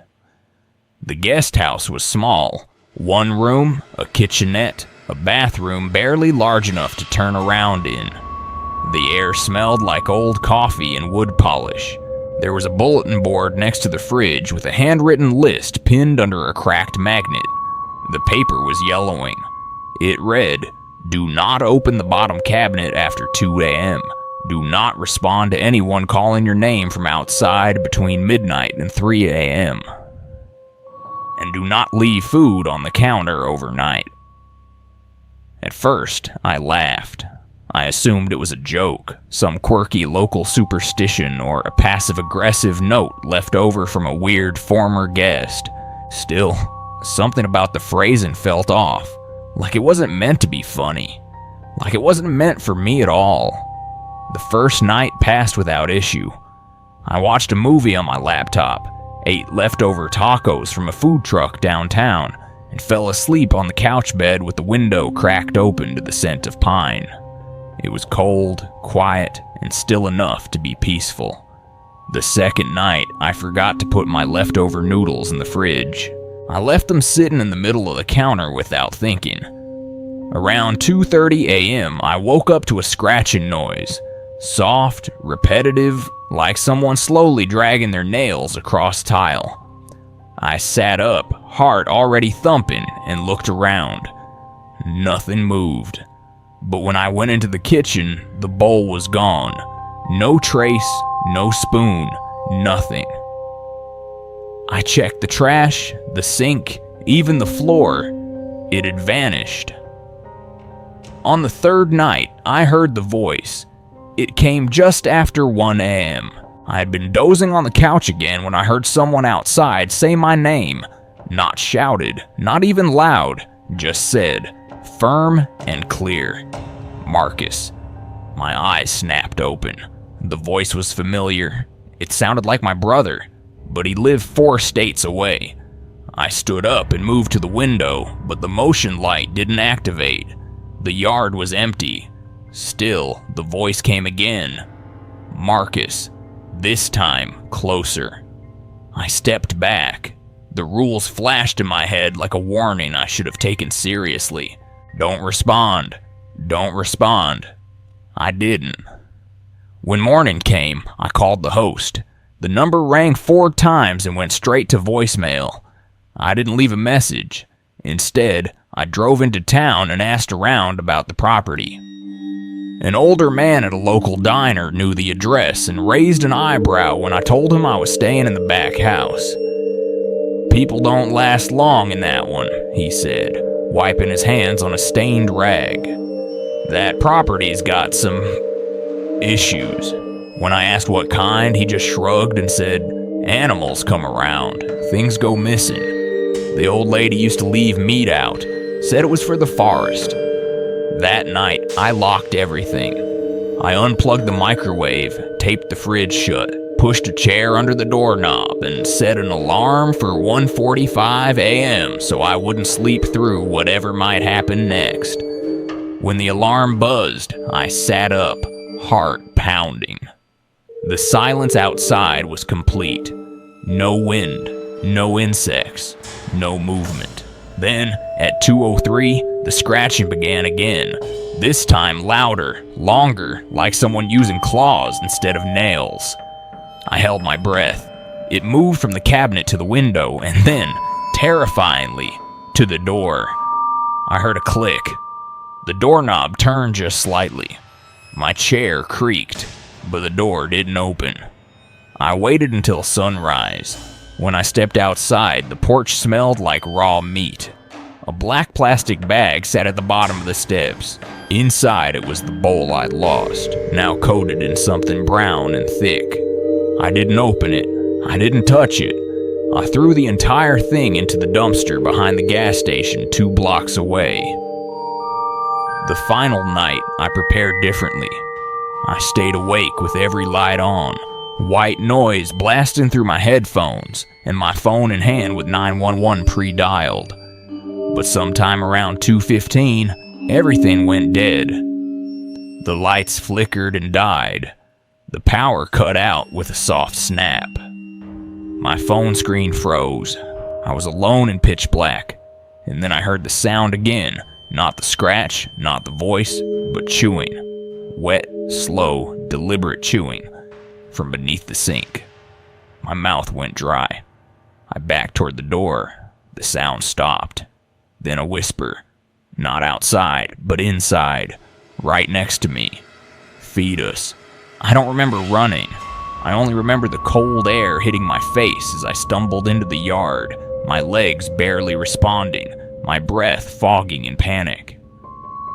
The guest house was small. 1 room, a kitchenette, a bathroom barely large enough to turn around in. The air smelled like old coffee and wood polish. There was a bulletin board next to the fridge with a handwritten list pinned under a cracked magnet. The paper was yellowing. It read, "Do not open the bottom cabinet after 2 a.m. Do not respond to anyone calling your name from outside between midnight and 3 a.m. And do not leave food on the counter overnight." At first, I laughed. I assumed it was a joke, some quirky local superstition, or a passive-aggressive note left over from a weird former guest. Still, something about the phrasing felt off, like it wasn't meant to be funny, like it wasn't meant for me at all. The first night passed without issue. I watched a movie on my laptop, ate leftover tacos from a food truck downtown, and fell asleep on the couch bed with the window cracked open to the scent of pine. It was cold, quiet, and still enough to be peaceful. The second night, I forgot to put my leftover noodles in the fridge. I left them sitting in the middle of the counter without thinking. Around 2:30 a.m., I woke up to a scratching noise. Soft, repetitive, like someone slowly dragging their nails across tile. I sat up, heart already thumping, and looked around. Nothing moved. But when I went into the kitchen, the bowl was gone. No trace, no spoon, nothing. I checked the trash, the sink, even the floor. It had vanished. On the third night, I heard the voice. It came just after 1 a.m. I had been dozing on the couch again when I heard someone outside say my name. Not shouted, not even loud, just said, firm and clear, "Marcus." My eyes snapped open. The voice was familiar. It sounded like my brother, but he lived 4 states away. I stood up and moved to the window, but the motion light didn't activate. The yard was empty. Still, the voice came again. "Marcus," this time closer. I stepped back. The rules flashed in my head like a warning I should have taken seriously. Don't respond. Don't respond. I didn't. When morning came, I called the host. The number rang 4 times and went straight to voicemail. I didn't leave a message. Instead, I drove into town and asked around about the property. An older man at a local diner knew the address and raised an eyebrow when I told him I was staying in the back house. "People don't last long in that one," he said, wiping his hands on a stained rag. "That property's got some issues." When I asked what kind, he just shrugged and said, "Animals come around, things go missing. The old lady used to leave meat out, said it was for the forest." That night, I locked everything. I unplugged the microwave, taped the fridge shut, pushed a chair under the doorknob, and set an alarm for 1:45 a.m. so I wouldn't sleep through whatever might happen next. When the alarm buzzed, I sat up, heart pounding. The silence outside was complete. No wind, no insects, no movement. Then, at 2:03, the scratching began again, this time louder, longer, like someone using claws instead of nails. I held my breath. It moved from the cabinet to the window, and then, terrifyingly, to the door. I heard a click. The doorknob turned just slightly. My chair creaked, but the door didn't open. I waited until sunrise. When I stepped outside, the porch smelled like raw meat. A black plastic bag sat at the bottom of the steps. Inside it was the bowl I'd lost, now coated in something brown and thick. I didn't open it. I didn't touch it. I threw the entire thing into the dumpster behind the gas station 2 blocks away. The final night, I prepared differently. I stayed awake with every light on, white noise blasting through my headphones, and my phone in hand with 911 pre-dialed. But sometime around 2:15, everything went dead. The lights flickered and died. The power cut out with a soft snap. My phone screen froze. I was alone in pitch black, and then I heard the sound again. Not the scratch, not the voice, but chewing. Wet, slow, deliberate chewing from beneath the sink. My mouth went dry. I backed toward the door. The sound stopped. Then a whisper. Not outside, but inside, right next to me. Feed us. I don't remember running. I only remember the cold air hitting my face as I stumbled into the yard, my legs barely responding, my breath fogging in panic.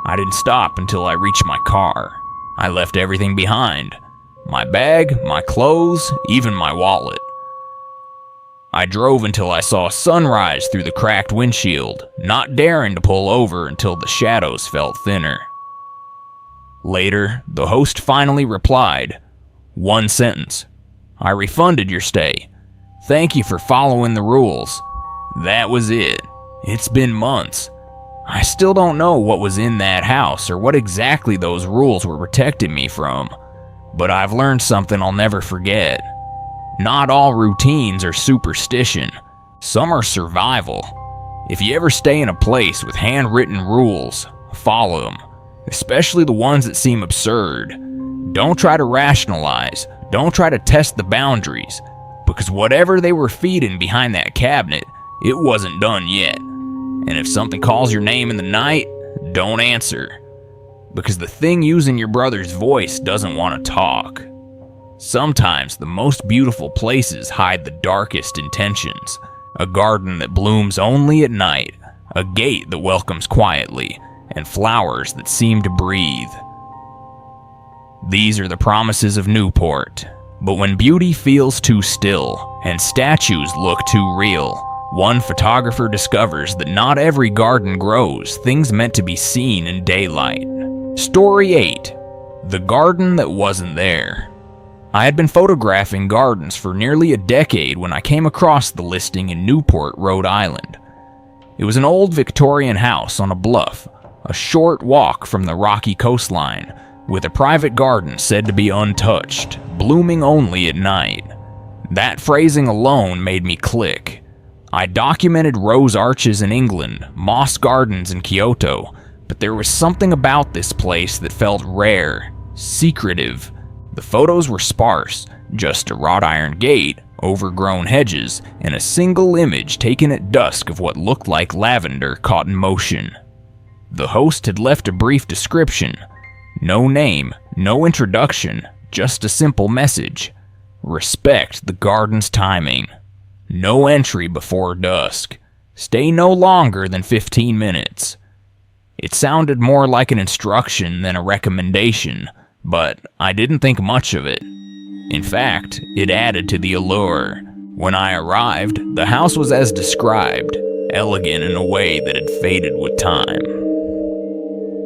I didn't stop until I reached my car. I left everything behind. My bag, my clothes, even my wallet. I drove until I saw sunrise through the cracked windshield, not daring to pull over until the shadows felt thinner. Later, the host finally replied. 1 sentence. I refunded your stay. Thank you for following the rules. That was it. It's been months. I still don't know what was in that house or what exactly those rules were protecting me from, but I've learned something I'll never forget. Not all routines are superstition. Some are survival. If you ever stay in a place with handwritten rules, follow them, especially the ones that seem absurd. Don't try to rationalize. Don't try to test the boundaries, because whatever they were feeding behind that cabinet, it wasn't done yet. And if something calls your name in the night, don't answer, because the thing using your brother's voice doesn't want to talk. Sometimes the most beautiful places hide the darkest intentions. A garden that blooms only at night, a gate that welcomes quietly, and flowers that seem to breathe. These are the promises of Newport. But when beauty feels too still, and statues look too real, one photographer discovers that not every garden grows things meant to be seen in daylight. Story 8. The Garden That Wasn't There. I had been photographing gardens for nearly a decade when I came across the listing in Newport, Rhode Island. It was an old Victorian house on a bluff, a short walk from the rocky coastline, with a private garden said to be untouched, blooming only at night. That phrasing alone made me click. I documented rose arches in England, moss gardens in Kyoto, but there was something about this place that felt rare, secretive. The photos were sparse, just a wrought iron gate, overgrown hedges, and a single image taken at dusk of what looked like lavender caught in motion. The host had left a brief description. No name, no introduction, just a simple message. Respect the garden's timing. No entry before dusk. Stay no longer than 15 minutes. It sounded more like an instruction than a recommendation, but I didn't think much of it. In fact, it added to the allure. When I arrived, the house was as described, elegant in a way that had faded with time.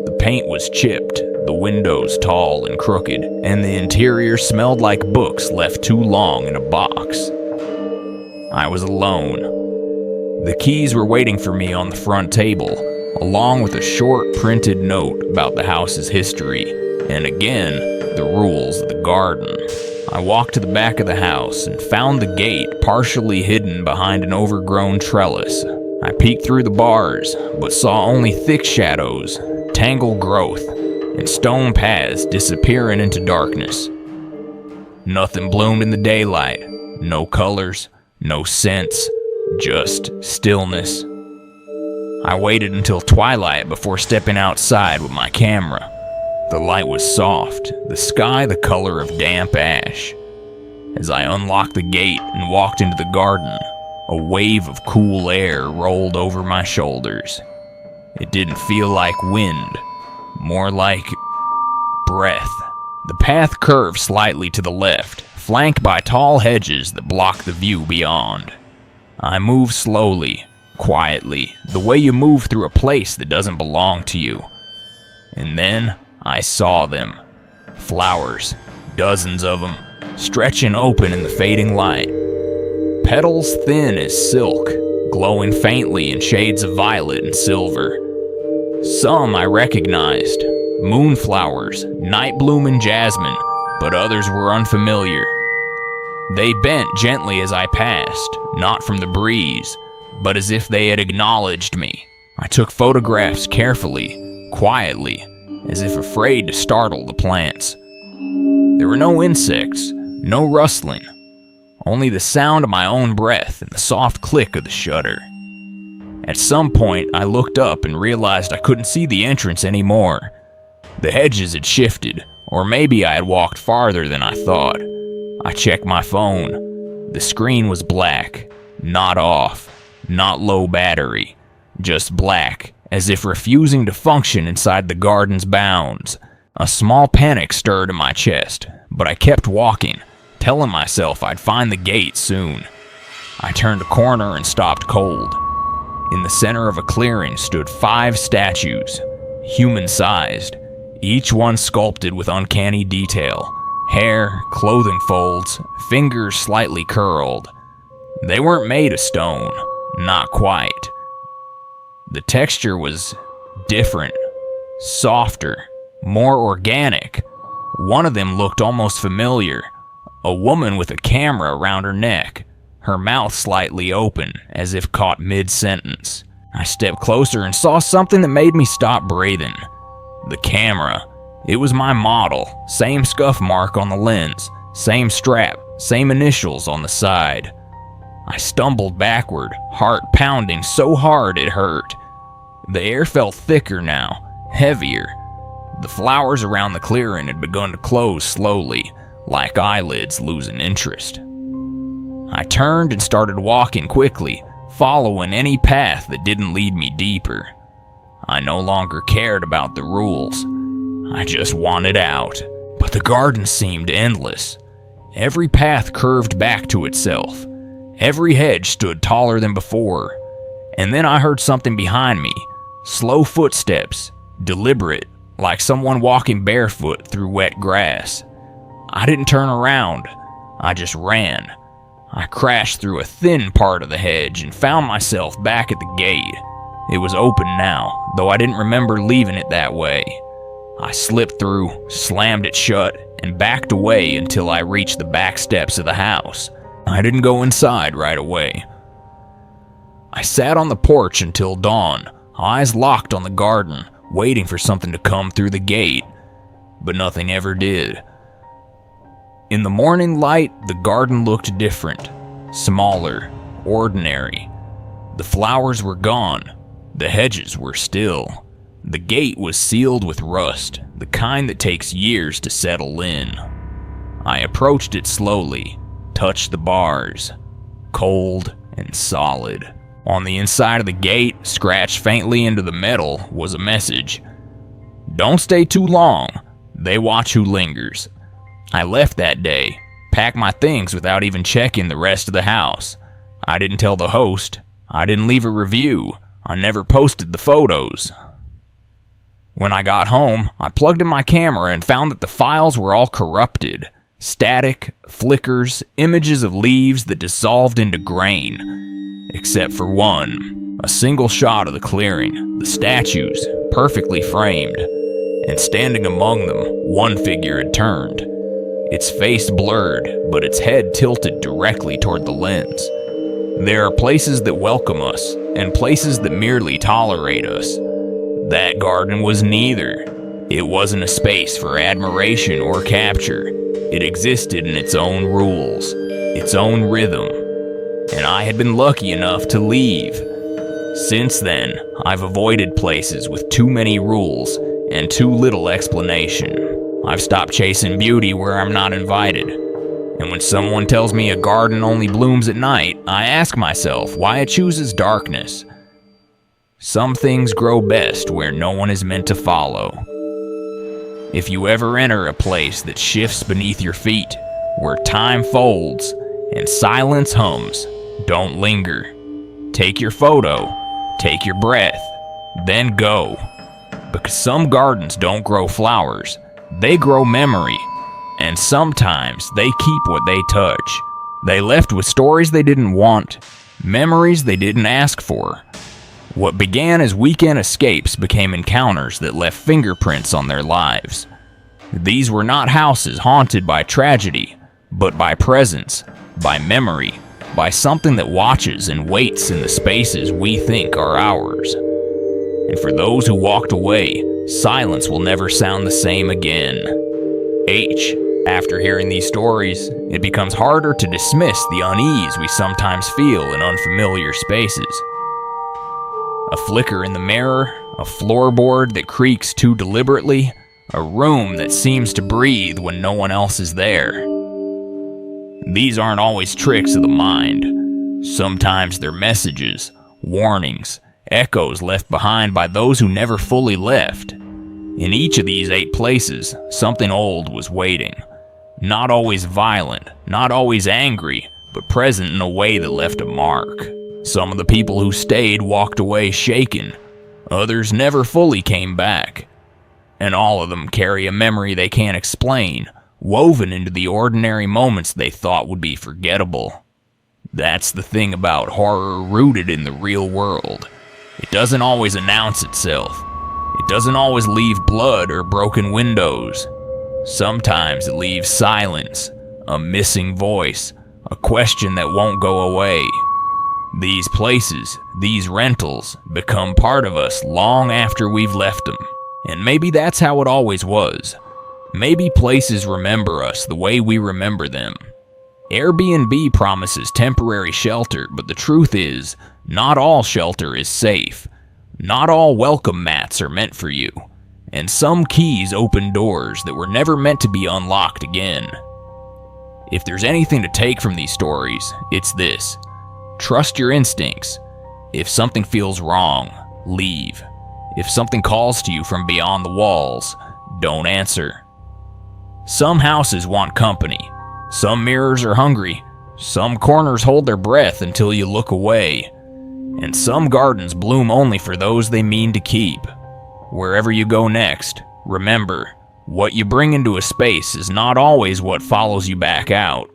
The paint was chipped, the windows tall and crooked, and the interior smelled like books left too long in a box. I was alone. The keys were waiting for me on the front table, along with a short printed note about the house's history, and again, the rules of the garden. I walked to the back of the house and found the gate partially hidden behind an overgrown trellis. I peeked through the bars, but saw only thick shadows, tangled growth, and stone paths disappearing into darkness. Nothing bloomed in the daylight. No colors, no scents, just stillness. I waited until twilight before stepping outside with my camera. The light was soft, the sky the color of damp ash. As I unlocked the gate and walked into the garden, a wave of cool air rolled over my shoulders. It didn't feel like wind, more like breath. The path curved slightly to the left, flanked by tall hedges that blocked the view beyond. I moved slowly, quietly, the way you move through a place that doesn't belong to you. And then I saw them. Flowers, dozens of them, stretching open in the fading light. Petals thin as silk, glowing faintly in shades of violet and silver. Some I recognized, moonflowers, night bloom and jasmine, but others were unfamiliar. They bent gently as I passed, not from the breeze, but as if they had acknowledged me. I took photographs carefully, quietly, as if afraid to startle the plants. There were no insects, no rustling, only the sound of my own breath and the soft click of the shutter. At some point, I looked up and realized I couldn't see the entrance anymore. The hedges had shifted, or maybe I had walked farther than I thought. I checked my phone. The screen was black, not off, not low battery, just black, as if refusing to function inside the garden's bounds. A small panic stirred in my chest, but I kept walking, telling myself I'd find the gate soon. I turned a corner and stopped cold. In the center of a clearing stood 5 statues, human-sized, each one sculpted with uncanny detail. Hair, clothing folds, fingers slightly curled. They weren't made of stone, not quite. The texture was different, softer, more organic. One of them looked almost familiar, a woman with a camera around her neck, her mouth slightly open, as if caught mid-sentence. I stepped closer and saw something that made me stop breathing. The camera. It was my model, same scuff mark on the lens, same strap, same initials on the side. I stumbled backward, heart pounding so hard it hurt. The air felt thicker now, heavier. The flowers around the clearing had begun to close slowly, like eyelids losing interest. I turned and started walking quickly, following any path that didn't lead me deeper. I no longer cared about the rules. I just wanted out. But the garden seemed endless. Every path curved back to itself. Every hedge stood taller than before. And then I heard something behind me. Slow footsteps, deliberate, like someone walking barefoot through wet grass. I didn't turn around. I just ran. I crashed through a thin part of the hedge and found myself back at the gate. It was open now, though I didn't remember leaving it that way. I slipped through, slammed it shut, and backed away until I reached the back steps of the house. I didn't go inside right away. I sat on the porch until dawn, eyes locked on the garden, waiting for something to come through the gate, but nothing ever did. In the morning light, the garden looked different, smaller, ordinary. The flowers were gone, the hedges were still. The gate was sealed with rust, the kind that takes years to settle in. I approached it slowly, touched the bars, cold and solid. On the inside of the gate, scratched faintly into the metal, was a message. "Don't stay too long. They watch who lingers." I left that day, packed my things without even checking the rest of the house. I didn't tell the host. I didn't leave a review. I never posted the photos. When I got home, I plugged in my camera and found that the files were all corrupted. Static, flickers, images of leaves that dissolved into grain. Except for one. A single shot of the clearing, the statues, perfectly framed. And standing among them, one figure had turned. Its face blurred, but its head tilted directly toward the lens. There are places that welcome us, and places that merely tolerate us. That garden was neither. It wasn't a space for admiration or capture. It existed in its own rules, its own rhythm, and I had been lucky enough to leave. Since then, I've avoided places with too many rules and too little explanation. I've stopped chasing beauty where I'm not invited. And when someone tells me a garden only blooms at night, I ask myself why it chooses darkness. Some things grow best where no one is meant to follow. If you ever enter a place that shifts beneath your feet, where time folds and silence hums, Don't linger. Take your photo, take your breath, then go. Because some gardens don't grow flowers, they grow memory. And sometimes they keep what they touch. They left with stories they didn't want, memories they didn't ask for. What began as weekend escapes became encounters that left fingerprints on their lives. These were not houses haunted by tragedy, but by presence, by memory, by something that watches and waits in the spaces we think are ours. And for those who walked away, silence will never sound the same again. H. After hearing these stories, it becomes harder to dismiss the unease we sometimes feel in unfamiliar spaces. A flicker in the mirror, a floorboard that creaks too deliberately, a room that seems to breathe when no one else is there. These aren't always tricks of the mind. Sometimes they're messages, warnings, echoes left behind by those who never fully left. In each of these 8 places, something old was waiting. Not always violent, not always angry, but present in a way that left a mark. Some of the people who stayed walked away shaken. Others never fully came back. And all of them carry a memory they can't explain, woven into the ordinary moments they thought would be forgettable. That's the thing about horror rooted in the real world. It doesn't always announce itself. It doesn't always leave blood or broken windows. Sometimes it leaves silence, a missing voice, a question that won't go away. These places, these rentals, become part of us long after we've left them. And maybe that's how it always was. Maybe places remember us the way we remember them. Airbnb promises temporary shelter, but the truth is, not all shelter is safe. Not all welcome mats are meant for you. And some keys open doors that were never meant to be unlocked again. If there's anything to take from these stories, it's this. Trust your instincts. If something feels wrong, leave. If something calls to you from beyond the walls, don't answer. Some houses want company. Some mirrors are hungry. Some corners hold their breath until you look away. And some gardens bloom only for those they mean to keep. Wherever you go next, remember, what you bring into a space is not always what follows you back out.